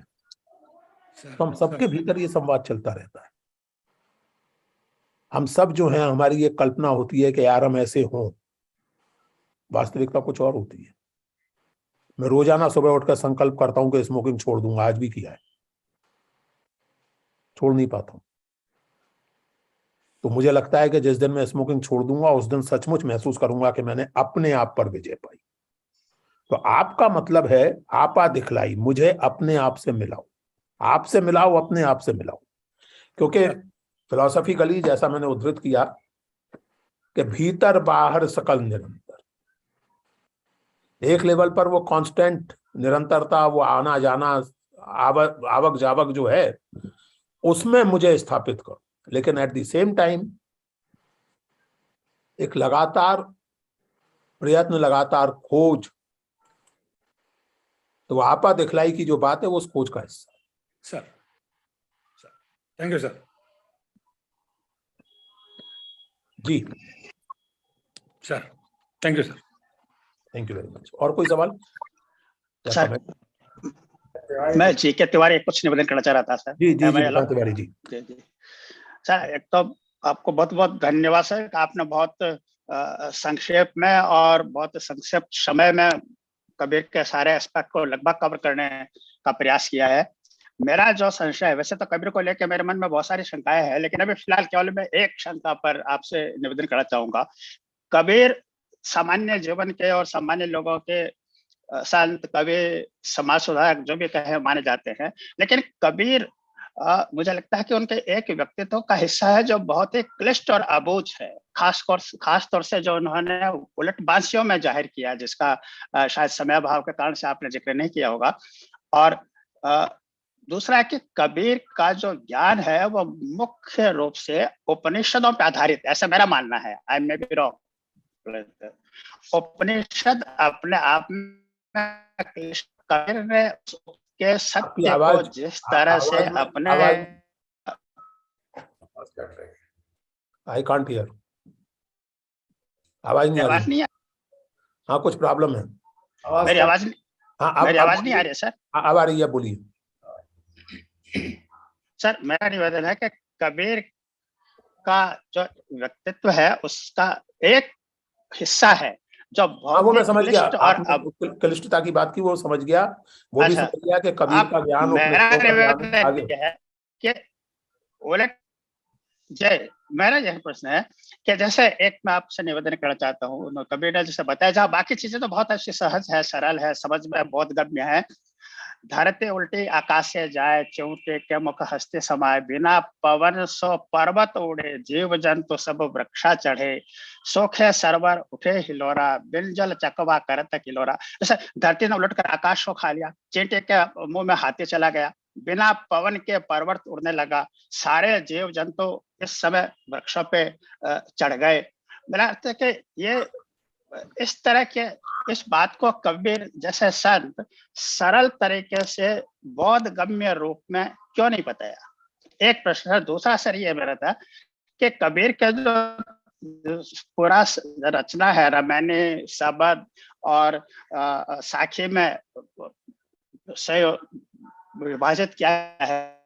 तो हम सबके भीतर ये संवाद चलता रहता है। हम सब जो हैं, हमारी ये कल्पना होती है कि यार हम ऐसे हों, वास्तविकता कुछ और होती है। मैं रोजाना सुबह उठकर संकल्प करता हूं कि स्मोकिंग छोड़ दूंगा, आज भी किया है, छोड़ नहीं पाता हूं। तो मुझे लगता है कि जिस दिन मैं स्मोकिंग छोड़ दूंगा उस दिन सचमुच महसूस करूंगा कि मैंने अपने आप पर विजय पाई। तो आपका मतलब है आपा दिखलाई, मुझे अपने आप से मिलाओ, आपसे मिलाओ, अपने आप से मिलाओ। क्योंकि फिलॉसफिकली जैसा मैंने उद्धृत किया कि भीतर बाहर सकल निरंतर, एक लेवल पर वो कांस्टेंट निरंतरता, वो आना जाना, आवक जावक जो है, उसमें मुझे स्थापित करो। लेकिन एट द सेम टाइम एक लगातार प्रयत्न, लगातार खोज। तो आपा दिखलाई की जो बात है वो उस खोज का हिस्सा। Sir thank you sir. जी sir thank you sir. Thank you very much. और कोई सवाल? सर मैं जीके तिवारी कुछ निवेदन करना चाह रहा था सर। जी जी जी तिवारी जी। जी जी सर, एक तो आपको बहुत बहुत धन्यवाद सर, आपने बहुत संक्षेप में और बहुत संक्षिप्त समय में कबीर के सारे एस्पेक्ट को लगभग कवर करने का प्रयास किया है। मेरा जो संशय है, वैसे तो कबीर को लेकर मेरे मन में बहुत सारी शंकाएं हैं, लेकिन अभी फिलहाल केवल मैं एक शंका पर आपसे निवेदन करना चाहूंगा। कबीर सामान्य जीवन के और सामान्य लोगों के संत, कवि, समाज सुधारक जो भी कहे माने जाते हैं, लेकिन कबीर मुझे लगता है कि उनके एक व्यक्तित्व का हिस्सा है जो बहुत ही क्लिष्ट और अबूझ है, खास तौर से जो उन्होंने उलट बांसियों में जाहिर किया, जिसका शायद समय अभाव के कारण से आपने जिक्र नहीं किया होगा। और दूसरा है कि कबीर का जो ज्ञान है वो मुख्य रूप से उपनिषदों पर आधारित, ऐसा मेरा मानना है, आई मे बी रॉन्ग। उपनिषद अपने आप में कबीर ने के सत्य को जिस तरह से अपने आई कांट हियर, आवाज नहीं आ रही। हाँ कुछ प्रॉब्लम है, मेरी आवाज नहीं आ रही है सर। अब आ रही है, बोलिए सर। मेरा निवेदन है कि कबीर का जो व्यक्तित्व है उसका एक हिस्सा है जो बहुत वो मैं समझ गया, और अब क्लिष्टता की बात की वो समझ गया, वो भी समझ गया कि कबीर का ज्ञान मेरा निवेदन है कि उलट जय, मेरा यह प्रश्न है कि जैसे एक मैं आपसे निवेदन करना चाहता हूँ, कबीर ने जैसे बताया, जहाँ बाकी चीजें तो बहुत अच्छी सहज है, सरल है, समझ में बहुत गम्य है। धरती उल्टी आकाशे जाए, चिऊटे के मुख हस्ते समाये, बिना पवन सो पर्वत उड़े, जीव जंतु सब वृक्षा चढ़े, सोखे सरवर उठे हिलोरा, बिन जल चकवा करत किलोरा। जैसे धरती ने उलटकर आकाश को खा लिया, चींटे के मुंह में हाथी चला गया, बिना पवन के पर्वत उड़ने लगा, सारे जीव जंतु इस समय वृक्षों पे चढ़ गए। मेरा अर्थ है कि ये इस तरह के इस बात को कबीर जैसे संत सरल तरीके से बौद्ध गम्य रूप में क्यों नहीं बताया? एक प्रश्न है। दूसरा सर ये मेरा था कि कबीर के जो पूरा रचना है, रामायणी, शबद और साखी में से विभाजित किया है,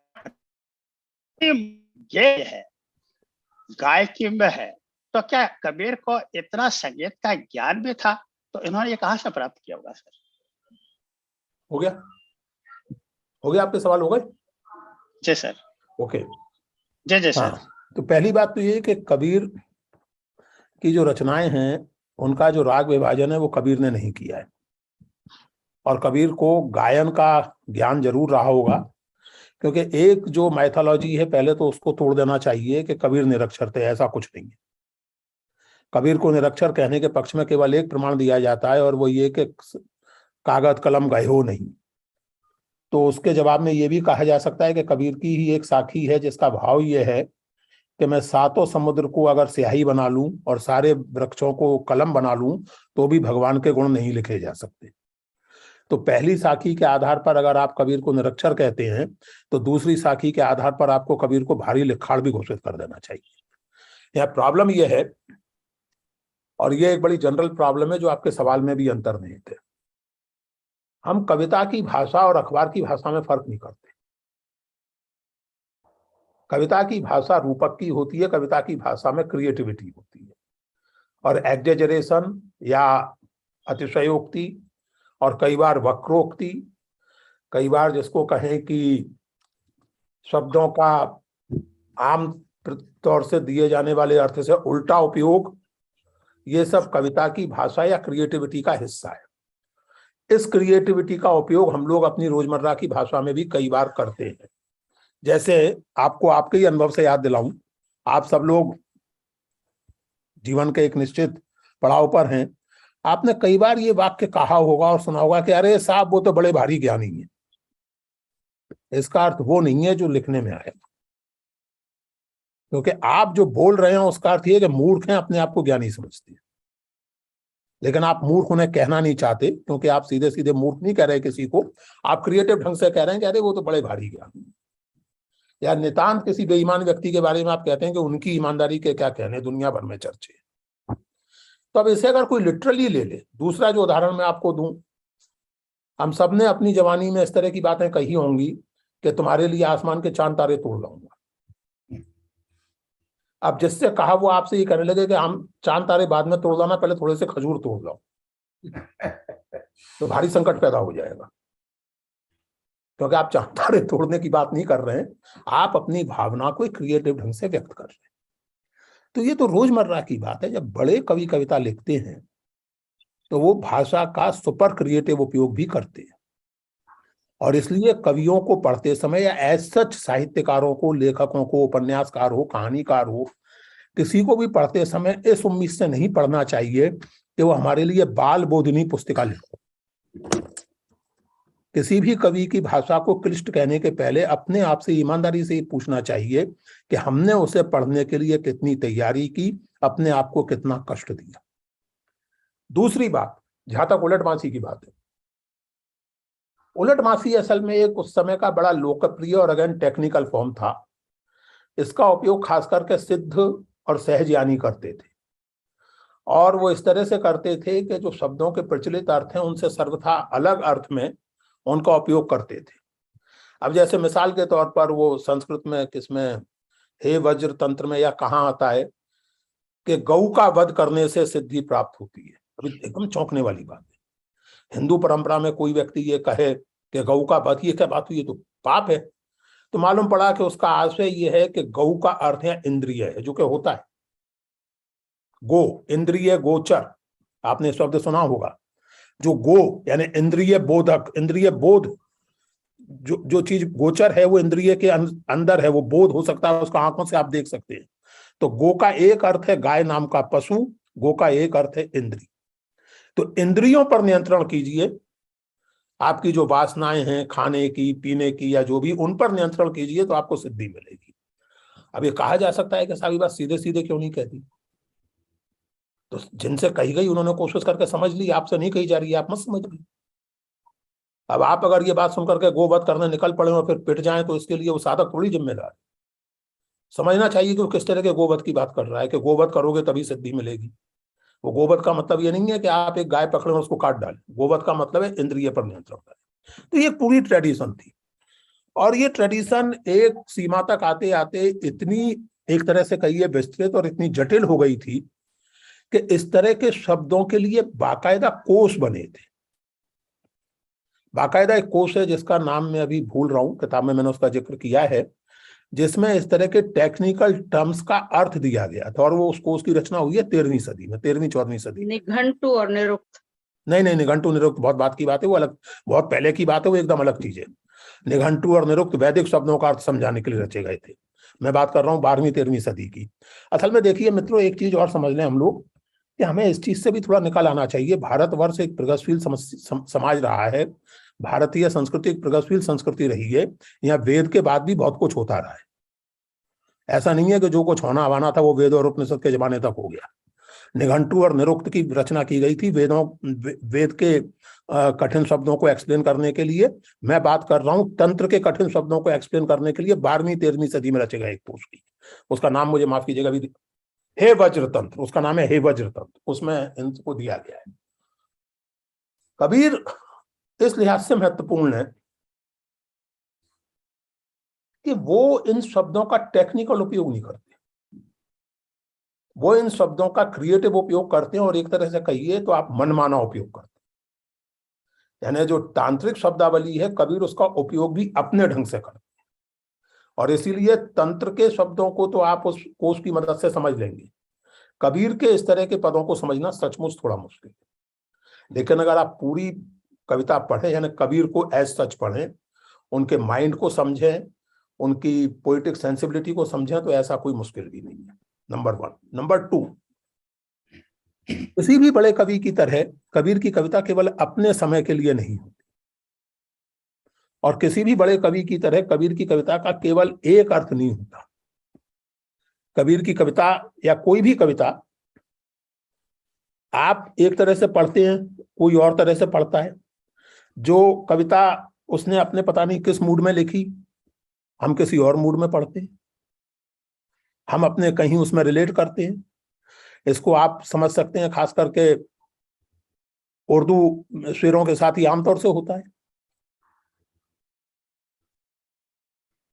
ये है गायकी में है, तो क्या कबीर को इतना संगीत का ज्ञान भी था? तो इन्होंने ये कहाँ से प्राप्त किया होगा सर? हो गया आपके सवाल हो गए? जी सर। ओके जी सर। तो पहली बात तो ये कि कबीर की जो रचनाएं हैं उनका जो राग विभाजन है वो कबीर ने नहीं किया है, और कबीर को गायन का ज्ञान जरूर रहा होगा, क्योंकि एक जो मैथोलॉजी है पहले तो उसको तोड़ देना चाहिए कि कबीर निरक्षर थे, ऐसा कुछ नहीं है। कबीर को निरक्षर कहने के पक्ष में केवल एक प्रमाण दिया जाता है, और वो ये कि कागज कलम गयो नहीं। तो उसके जवाब में ये भी कहा जा सकता है कि कबीर की ही एक साखी है जिसका भाव ये है कि मैं सातों समुद्र को अगर स्याही बना लूं और सारे वृक्षों को कलम बना लूं तो भी भगवान के गुण नहीं लिखे जा सकते। तो पहली साखी के आधार पर अगर आप कबीर को निरक्षर कहते हैं तो दूसरी साखी के आधार पर आपको कबीर को भारी लिखाड़ भी घोषित कर देना चाहिए। यहाँ प्रॉब्लम यह है, और ये एक बड़ी जनरल प्रॉब्लम है जो आपके सवाल में भी अंतर्निहित है, हम कविता की भाषा और अखबार की भाषा में फर्क नहीं करते। कविता की भाषा रूपक की होती है, कविता की भाषा में क्रिएटिविटी होती है, और एग्जेजरेशन या अतिशयोक्ति और कई बार वक्रोक्ति, कई बार जिसको कहें कि शब्दों का आम तौर से दिए जाने वाले अर्थ से उल्टा उपयोग, ये सब कविता की भाषा या क्रिएटिविटी का हिस्सा है। इस क्रिएटिविटी का उपयोग हम लोग अपनी रोजमर्रा की भाषा में भी कई बार करते हैं। जैसे आपको आपके ही अनुभव से याद दिलाऊं, आप सब लोग जीवन के एक निश्चित पड़ाव पर हैं, आपने कई बार ये वाक्य कहा होगा और सुना होगा कि अरे साहब वो तो बड़े भारी ज्ञानी है। इसका अर्थ वो नहीं है जो लिखने में आया, क्योंकि आप जो बोल रहे हैं उसका अर्थ ये कि मूर्ख हैं, अपने आप को ज्ञानी समझते हैं, लेकिन आप मूर्ख उन्हें कहना नहीं चाहते, क्योंकि आप सीधे सीधे मूर्ख नहीं कह रहे किसी को, आप क्रिएटिव ढंग से कह रहे हैं कि अरे वो तो बड़े भारी ज्ञानी। या नितांत किसी बेईमान व्यक्ति के बारे में आप कहते हैं कि उनकी ईमानदारी के क्या कहने, दुनिया भर में चर्चे। तो अब इसे अगर कोई लिटरली ले ले, दूसरा जो उदाहरण मैं आपको दूं, हम सब ने अपनी जवानी में इस तरह की बातें कही होंगी कि तुम्हारे लिए आसमान के चांद तारे तोड़ लाऊंगा। अब जिससे कहा वो आपसे ये कहने लगे कि हम चांद तारे बाद में तोड़ लाना, पहले थोड़े से खजूर तोड़ लाओ, तो भारी संकट पैदा हो जाएगा, क्योंकि आप चांद तारे तोड़ने की बात नहीं कर रहे हैं, आप अपनी भावना को क्रिएटिव ढंग से व्यक्त कर रहे हैं। तो ये तो रोजमर्रा की बात है। जब बड़े कवि कविता लिखते हैं तो वो भाषा का सुपर क्रिएटिव उपयोग भी करते हैं। और इसलिए कवियों को पढ़ते समय या एज सच साहित्यकारों को, लेखकों को, उपन्यासकार हो, कहानीकार हो, किसी को भी पढ़ते समय इस उम्मीद से नहीं पढ़ना चाहिए कि वो हमारे लिए बाल बोधिनी पुस्तिका लिखो। किसी भी कवि की भाषा को क्लिष्ट कहने के पहले अपने आप से ईमानदारी से पूछना चाहिए कि हमने उसे पढ़ने के लिए कितनी तैयारी की, अपने आप को कितना कष्ट दिया। दूसरी बात, जहां तक उलटमासी की बात है, उलटमासी असल में एक उस समय का बड़ा लोकप्रिय और अगेन टेक्निकल फॉर्म था। इसका उपयोग खास करके सिद्ध और सहजयानी करते थे, और वो इस तरह से करते थे कि जो शब्दों के प्रचलित अर्थ हैं उनसे सर्वथा अलग अर्थ में उनका उपयोग करते थे। अब जैसे मिसाल के तौर पर वो संस्कृत में किसमें, हे वज्र तंत्र में या कहाँ आता है कि गऊ का वध करने से सिद्धि प्राप्त होती है। अभी एकदम चौंकने वाली बात है। हिंदू परंपरा में कोई व्यक्ति ये कहे कि गऊ का वध, ये क्या बात हुई, ये तो पाप है। तो मालूम पड़ा कि उसका आशय ये है कि गऊ का अर्थ है इंद्रिय है, जो कि होता है गो, इंद्रिय गोचर, आपने शब्द सुना होगा। जो गो यानी इंद्रिय बोधक, इंद्रिय बोध, जो चीज गोचर है वो इंद्रिय के अंदर है, वो बोध हो सकता है, उसका आंखों से आप देख सकते हैं। तो गो का एक अर्थ है गाय नाम का पशु, गो का एक अर्थ है इंद्रिय। तो इंद्रियों पर नियंत्रण कीजिए, आपकी जो वासनाएं हैं खाने की, पीने की या जो भी, उन पर नियंत्रण कीजिए तो आपको सिद्धि मिलेगी। अब ये कहा जा सकता है कि सारी बात सीधे सीधे क्यों नहीं कहती, तो जिनसे कही गई उन्होंने कोशिश करके समझ ली, आपसे नहीं कही जा रही है, आप मत समझ ली। अब आप अगर ये बात सुनकर के गोवध करने निकल पड़े और फिर पिट जाएं तो इसके लिए वो साधक थोड़ी जिम्मेदार है। समझना चाहिए कि वो किस तरह के गोवध की बात कर रहा है, कि गोवध करोगे तभी सिद्धि मिलेगी। वो गोवध का मतलब ये नहीं है कि आप एक गाय पकड़े और उसको काट डालें। गोवध का मतलब है इंद्रिय पर नियंत्रण करें। तो ये पूरी ट्रेडिशन थी, और ये ट्रेडिशन एक सीमा तक आते आते इतनी, एक तरह से कहिए विस्तृत और इतनी जटिल हो गई थी कि इस तरह के शब्दों के लिए बाकायदा कोश बने थे। बाकायदा एक कोश है जिसका नाम मैं अभी भूल रहा हूं, किताब में मैंने उसका जिक्र किया है, जिसमें इस तरह के टेक्निकल टर्म्स का अर्थ दिया गया था। और वो उस कोश की रचना हुई है 13वीं सदी में, 13वीं-14वीं सदी। निघंटु और निरुक्त? नहीं, निघंटु निरुक्त बहुत बात की बात है, वो अलग, बहुत पहले की बात है, वो एकदम अलग चीज है। निघंटु और निरुक्त वैदिक शब्दों का अर्थ समझाने के लिए रचे गए थे। मैं बात कर रहा हूँ 12वीं-13वीं सदी की। असल में देखिए मित्रों, एक चीज और समझ लें हम लोग कि हमें इस चीज से भी थोड़ा निकल आना चाहिए। भारतवर्ष एक प्रगतिशील समाज रहा है, भारतीय संस्कृति एक प्रगतिशील संस्कृति रही है। यहाँ वेद के बाद भी बहुत कुछ होता रहा है। ऐसा नहीं है कि जो कुछ होना आवाना था वो वेद और उपनिषद के जमाने तक हो गया। निघंटु और निरुक्त की रचना की गई थी वेद के कठिन शब्दों को एक्सप्लेन करने के लिए। मैं बात कर रहा हूं तंत्र के कठिन शब्दों को एक्सप्लेन करने के लिए 12वीं-13वीं सदी में रचे गए एक कोश की। उसका नाम मुझे माफ कीजिएगा अभी, हे वज्र तंत्र, उसका नाम है हे वज्र तंत्र, उसमें इनको दिया गया है। कबीर इस लिहाज से महत्वपूर्ण है कि वो इन शब्दों का टेक्निकल उपयोग नहीं करते, वो इन शब्दों का क्रिएटिव उपयोग करते हैं, और एक तरह से कहिए तो आप मनमाना उपयोग करते हैं। यानी जो तांत्रिक शब्दावली है, कबीर उसका उपयोग भी अपने ढंग से करते हैं, और इसीलिए तंत्र के शब्दों को तो आप उस कोश की मदद से समझ लेंगे। कबीर के इस तरह के पदों को समझना सचमुच थोड़ा मुश्किल है। लेकिन अगर आप पूरी कविता पढ़ें, यानी कबीर को एज सच पढ़ें, उनके माइंड को समझें, उनकी पोइटिक सेंसिबिलिटी को समझें, तो ऐसा कोई मुश्किल भी नहीं है। नंबर 1। नंबर 2, किसी भी बड़े कवि की तरह कबीर की कविता केवल अपने समय के लिए नहीं होती, और किसी भी बड़े कवि की तरह कबीर की कविता का केवल एक अर्थ नहीं होता। कबीर की कविता या कोई भी कविता आप एक तरह से पढ़ते हैं, कोई और तरह से पढ़ता है। जो कविता उसने अपने पता नहीं किस मूड में लिखी, हम किसी और मूड में पढ़ते हैं, हम अपने कहीं उसमें रिलेट करते हैं। इसको आप समझ सकते हैं, खास करके उर्दू शेरों के साथ ही आमतौर से होता है।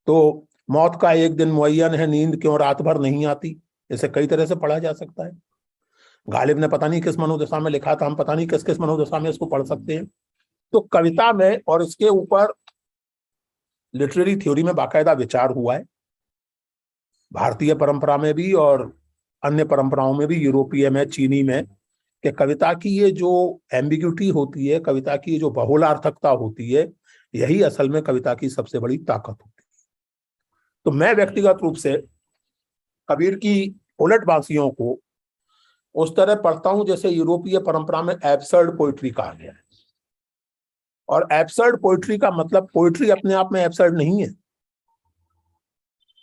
तो मौत का एक दिन मुअय्यन है, नींद क्यों रात भर नहीं आती, इसे कई तरह से पढ़ा जा सकता है। गालिब ने पता नहीं किस मनोदशा में लिखा था, हम पता नहीं किस किस मनोदशा में इसको पढ़ सकते हैं। तो कविता में और इसके ऊपर लिटरेरी थ्योरी में बाकायदा विचार हुआ है, भारतीय परंपरा में भी और अन्य परंपराओं में भी, यूरोपीय में, चीनी में, कि कविता की ये जो एम्बिग्यूटी होती है, कविता की ये जो बहुलार्थकता होती है, यही असल में कविता की सबसे बड़ी ताकत होती है। तो मैं व्यक्तिगत रूप से कबीर की उलटबाजियों को उस तरह पढ़ता हूं जैसे यूरोपीय परंपरा में एब्सर्ड पोइट्री कहा गया है। और एब्सर्ड पोइट्री का मतलब पोइट्री अपने आप में एब्सर्ड नहीं है,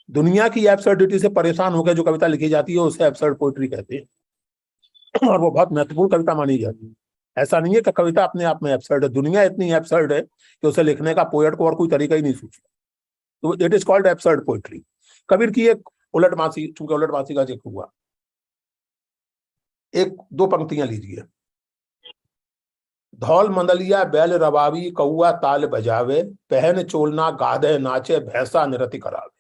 दुनिया की एब्सर्डिटी से परेशान होकर जो कविता लिखी जाती है उसे एब्सर्ड पोइट्री कहते हैं, और वो बहुत महत्वपूर्ण कविता मानी जाती है। ऐसा नहीं है कि कविता अपने आप में एब्सर्ड है, दुनिया इतनी एब्सर्ड है कि उसे लिखने का पोएट को और कोई तरीका ही नहीं सूझता, तो it is called absurd poetry. Kabir की एक उलटबाजी, चूंकि उलटबाजी का जिक्र हुआ, एक दो पंक्तियां लीजिए। धौल मंदलिया बैल रबावी कौआ ताल बजावे, पहन चोलना गाधे नाचे भैंसा नृत्य करावे।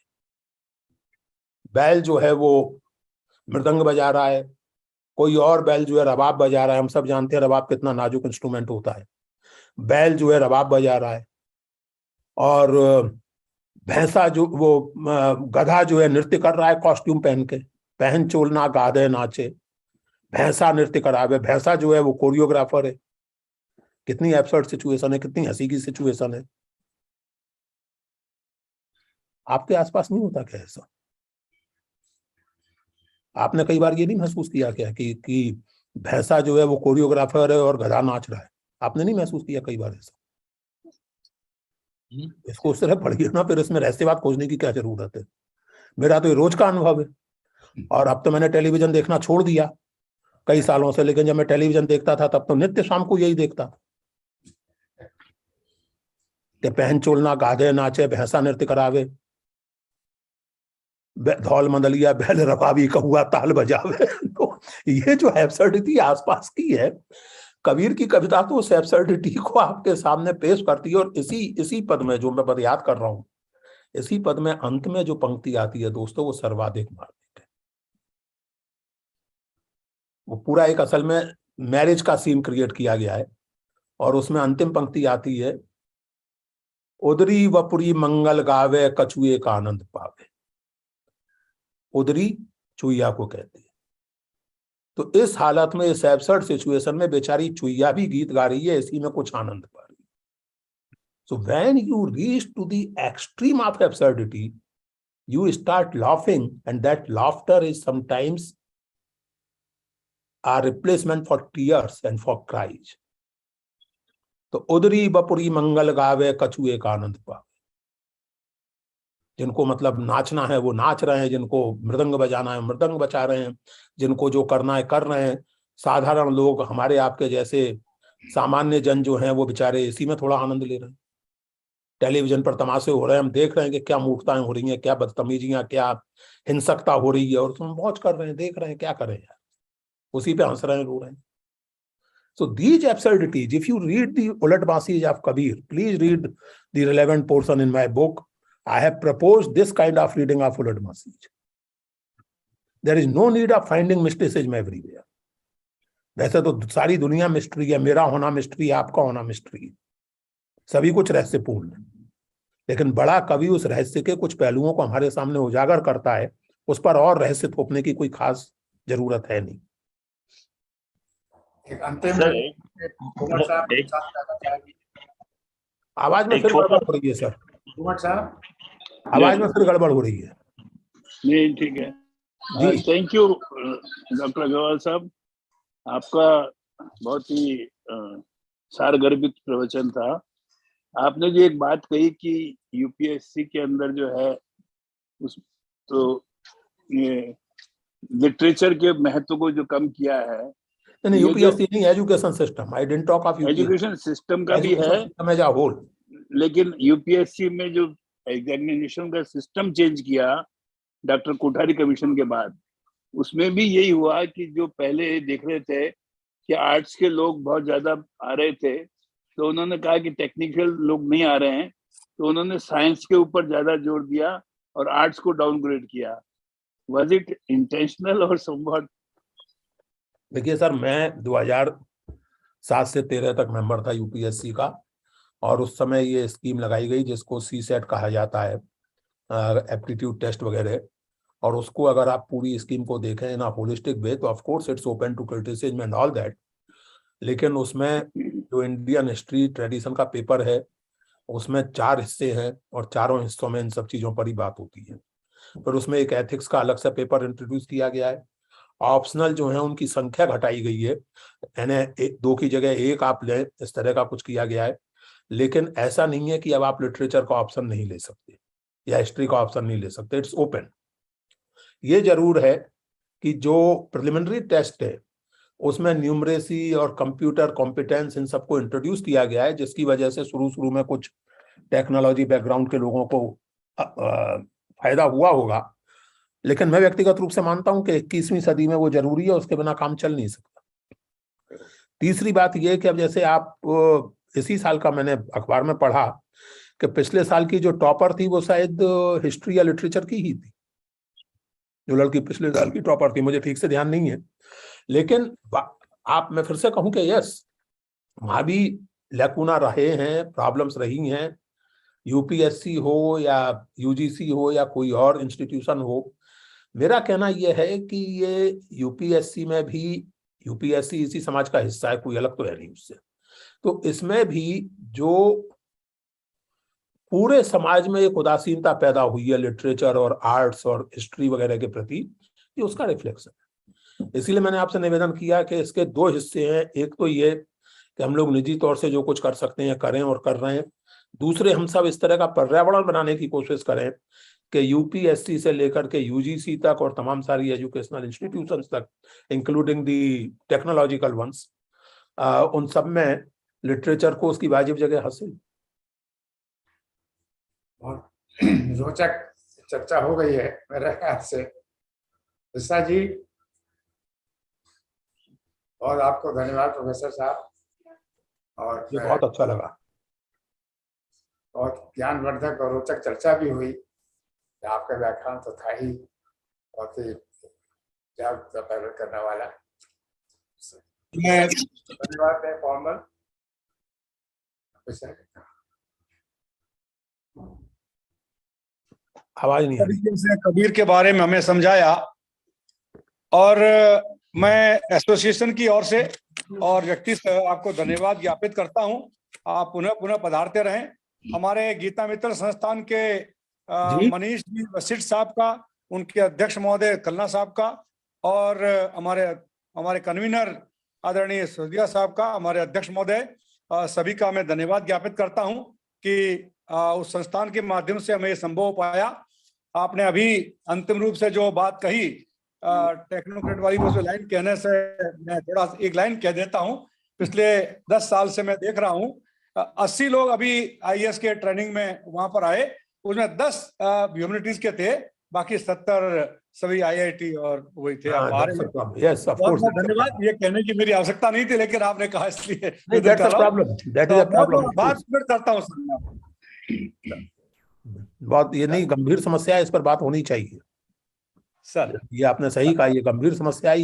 बैल जो है वो मृदंग बजा रहा है, कोई और बैल जो है रबाब बजा रहा है। हम सब जानते हैं रबाब कितना नाजुक इंस्ट्रूमेंट होता है। बैल जो है रबाब बजा रहा है, और भैंसा जो वो गधा जो है नृत्य कर रहा है कॉस्ट्यूम पहन के। पहन चोलना गाधे नाचे भैंसा नृत्य करावे, भैंसा जो है वो कोरियोग्राफर है। कितनी एब्सर्ड सिचुएशन है, कितनी हंसी की सिचुएशन है। आपके आसपास नहीं होता क्या ऐसा? आपने कई बार ये नहीं महसूस किया क्या कि भैंसा जो है वो कोरियोग्राफर है और गधा नाच रहा है? आपने नहीं महसूस किया कई बार ऐसा? इसको उस तरह पढ़िए ना, फिर इसमें रहस्यवाद खोजने की क्या जरूरत है। मेरा तो ये रोज का अनुभव है, और अब तो मैंने टेलीविजन देखना छोड़ दिया कई सालों से, लेकिन जब मैं टेलीविजन देखता था तब तो नित्य शाम को यही देखता था कि पहन चोलना गाधे नाचे भैंसा नृत्य करावे, धौल मंदलिया बैल रबावी कौआ ताल बजावे। तो ये जो एब्सर्डिटी आसपास की है, कबीर की कविता तो उस एब्सर्डिटी को आपके सामने पेश करती है। और इसी पद में जो मैं पद याद कर रहा हूं, इसी पद में अंत में जो पंक्ति आती है दोस्तों, वो सर्वाधिक मार्मिक है। वो पूरा एक असल में मैरिज का सीन क्रिएट किया गया है, और उसमें अंतिम पंक्ति आती है, उदरी वपुरी मंगल गावे कछुए का आनंद पावे। उदरी चुईया को कहते हैं। तो इस हालत में, इस एब्सर्ड सिचुएशन में बेचारी चुईया भी गीत गा रही है, इसी में कुछ आनंद पा रही है। So when you reach to the extreme of absurdity, you start laughing, and that laughter is sometimes a replacement for tears and for cries. तो उदरी बपुरी मंगल गावे कछुए का आनंद पावे। जिनको मतलब नाचना है वो नाच रहे हैं, जिनको मृदंग बजाना है मृदंग बजा रहे हैं, जिनको जो करना है कर रहे हैं। साधारण लोग, हमारे आपके जैसे सामान्य जन जो हैं, वो बेचारे इसी में थोड़ा आनंद ले रहे हैं। टेलीविजन पर तमाशे हो रहे हैं, हम देख रहे हैं कि क्या मूर्खताएं हो रही हैं, क्या बदतमीजियां, क्या हिंसकता हो रही है, और हम मौज कर रहे हैं, देख रहे हैं, क्या करें यार, उसी पे हंस रहे हैं, रो रहे हैं। So these absurdities, if you read the Ulatbasis of Kabir, please read the relevant portion in my book. I have proposed this kind of reading of Ulatbasis. There is no need of finding mysticism everywhere. वैसे तो सारी दुनिया mystery है, मेरा होना mystery है, आपका होना मिस्ट्री है, सभी कुछ रहस्यपूर्ण है। लेकिन बड़ा कवि उस रहस्य के कुछ पहलुओं को हमारे सामने उजागर करता है, उस पर और रहस्य थोपने की कोई खास जरूरत है नहीं। आवाज में फिर गड़बड़ हो रही है सर, आवाज में फिर गड़बड़ हो रही है। नहीं ठीक है जी, थैंक यू डॉक्टर अग्रवाल साहब, आपका बहुत ही सारगर्भित प्रवचन था। आपने जो एक बात कही कि यूपीएससी के अंदर जो है उस तो ये लिटरेचर के महत्व को जो कम किया है, नहीं यूपीएससी नहीं, education system, I didn't talk of education system का भी है, लेकिन यूपीएससी में जो एग्जामिनेशन का सिस्टम चेंज किया डॉक्टर कोठारी कमीशन के बाद, उसमें भी यही हुआ कि जो पहले देख रहे थे कि आर्ट्स के लोग बहुत ज्यादा आ रहे थे, तो उन्होंने कहा कि टेक्निकल लोग नहीं आ रहे हैं, तो उन्होंने साइंस के ऊपर ज्यादा जोर दिया और आर्ट्स को डाउनग्रेड किया। वाज इट इंटेंशनल और समव्हाट? देखिए सर, मैं 2007 से 13 तक मेंबर था यूपीएससी का, और उस समय ये स्कीम लगाई गई जिसको सीसेट कहा जाता है, एप्टीट्यूड टेस्ट वगैरह। और उसको अगर आप पूरी स्कीम को देखें इन अ होलिस्टिक वे, तो of course it's open to criticism and all that, लेकिन उसमें जो इंडियन हिस्ट्री ट्रेडिशन का पेपर है उसमें 4 हिस्से हैं और चारों हिस्सों में इन सब चीजों पर ही बात होती है। फिर उसमें एक एथिक्स का अलग से पेपर इंट्रोड्यूस किया गया है। ऑप्शनल जो है उनकी संख्या घटाई गई है, यानी 2 की जगह 1 आप लें, इस तरह का कुछ किया गया है। लेकिन ऐसा नहीं है कि अब आप लिटरेचर का ऑप्शन नहीं ले सकते या हिस्ट्री का ऑप्शन नहीं ले सकते, इट्स ओपन। ये जरूर है कि जो प्रिलिमिनरी टेस्ट है उसमें न्यूमरेसी और कंप्यूटर कॉम्पिटेंस इन सबको इंट्रोड्यूस किया गया है, जिसकी वजह से शुरू में कुछ टेक्नोलॉजी बैकग्राउंड के लोगों को फायदा हुआ होगा। लेकिन मैं व्यक्तिगत रूप से मानता हूं कि 21वीं सदी में वो जरूरी है, उसके बिना काम चल नहीं सकता। तीसरी बात यह कि अब जैसे आप इसी साल का मैंने अखबार में पढ़ा कि पिछले साल की जो टॉपर थी वो शायद हिस्ट्री या लिटरेचर की ही थी, जो लड़की पिछले साल की टॉपर थी, मुझे ठीक से ध्यान नहीं है। लेकिन मैं फिर से कहूं कि यस, वहां भी लैकुना रहे हैं, प्रॉब्लम्स रही हैं, यूपीएससी हो या यूजीसी हो या कोई और इंस्टीट्यूशन हो। मेरा कहना यह है कि ये यूपीएससी में भी, यूपीएससी इसी समाज का हिस्सा है, कोई अलग तो है नहीं उससे, तो इसमें भी जो पूरे समाज में एक उदासीनता पैदा हुई है लिटरेचर और आर्ट्स और हिस्ट्री वगैरह के प्रति, ये उसका रिफ्लेक्शन है। इसीलिए मैंने आपसे निवेदन किया कि इसके 2 हिस्से हैं। एक तो ये कि हम लोग निजी तौर से जो कुछ कर सकते हैं करें और कर रहे हैं। दूसरे, हम सब इस तरह का पर्यावरण बनाने की कोशिश करें कि यूपीएससी से लेकर के यूजीसी तक और तमाम सारी एजुकेशनल इंस्टीट्यूशंस तक, इंक्लूडिंग दी टेक्नोलॉजिकल वंस, उन सब में लिटरेचर को उसकी वाजिब जगह हासिल। बहुत रोचक चर्चा हो गई है मेरे ख्याल से। विश्वा जी, और आपको धन्यवाद प्रोफेसर साहब, और ये बहुत अच्छा लगा, बहुत ज्ञानवर्धक और रोचक चर्चा भी हुई। आपका व्याख्यान तो था ही बहुत ही पैदा करने वाला। धन्यवाद है फॉर्मल। आवाज नहीं आ रही। से कबीर के बारे में हमें समझाया, और मैं एसोसिएशन की ओर से और व्यक्ति से आपको धन्यवाद ज्ञापित करता हूं। आप पुनः पधारते रहें। हमारे गीता मित्र संस्थान के मनीष जी वशिष्ठ साहब का, उनके अध्यक्ष महोदय कलना साहब का, और हमारे कन्वीनर आदरणीय सुदिया साहब का, हमारे अध्यक्ष महोदय, सभी का मैं धन्यवाद ज्ञापित करता हूं कि उस संस्थान के माध्यम से हमें संभव हो पाया। आपने अभी अंतिम रूप से जो बात कही टेक्नोक्रेट वाली, वो लाइन कहने से मैं थोड़ा एक लाइन कह देता हूं। पिछले 10 साल से मैं देख रहा हूं 80 लोग अभी आईएएस के ट्रेनिंग में वहां पर आए, उसमें 10 ह्यूमैनिटीज के थे, बाकी 70 सभी आईआईटी और वही थे। धन्यवाद। ये कहने की मेरी आवश्यकता नहीं थी, लेकिन आपने कहा इसलिए बात करता हूँ। बहुत ये नहीं, गंभीर समस्या है, इस पर बात होनी चाहिए सर। ये आपने सही कहा, ये गंभीर समस्या है।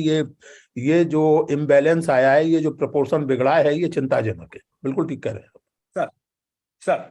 ये जो इम्बैलेंस आया है, ये जो प्रोपोर्शन बिगड़ा है, ये चिंताजनक है। बिल्कुल ठीक कह रहे हैं सर।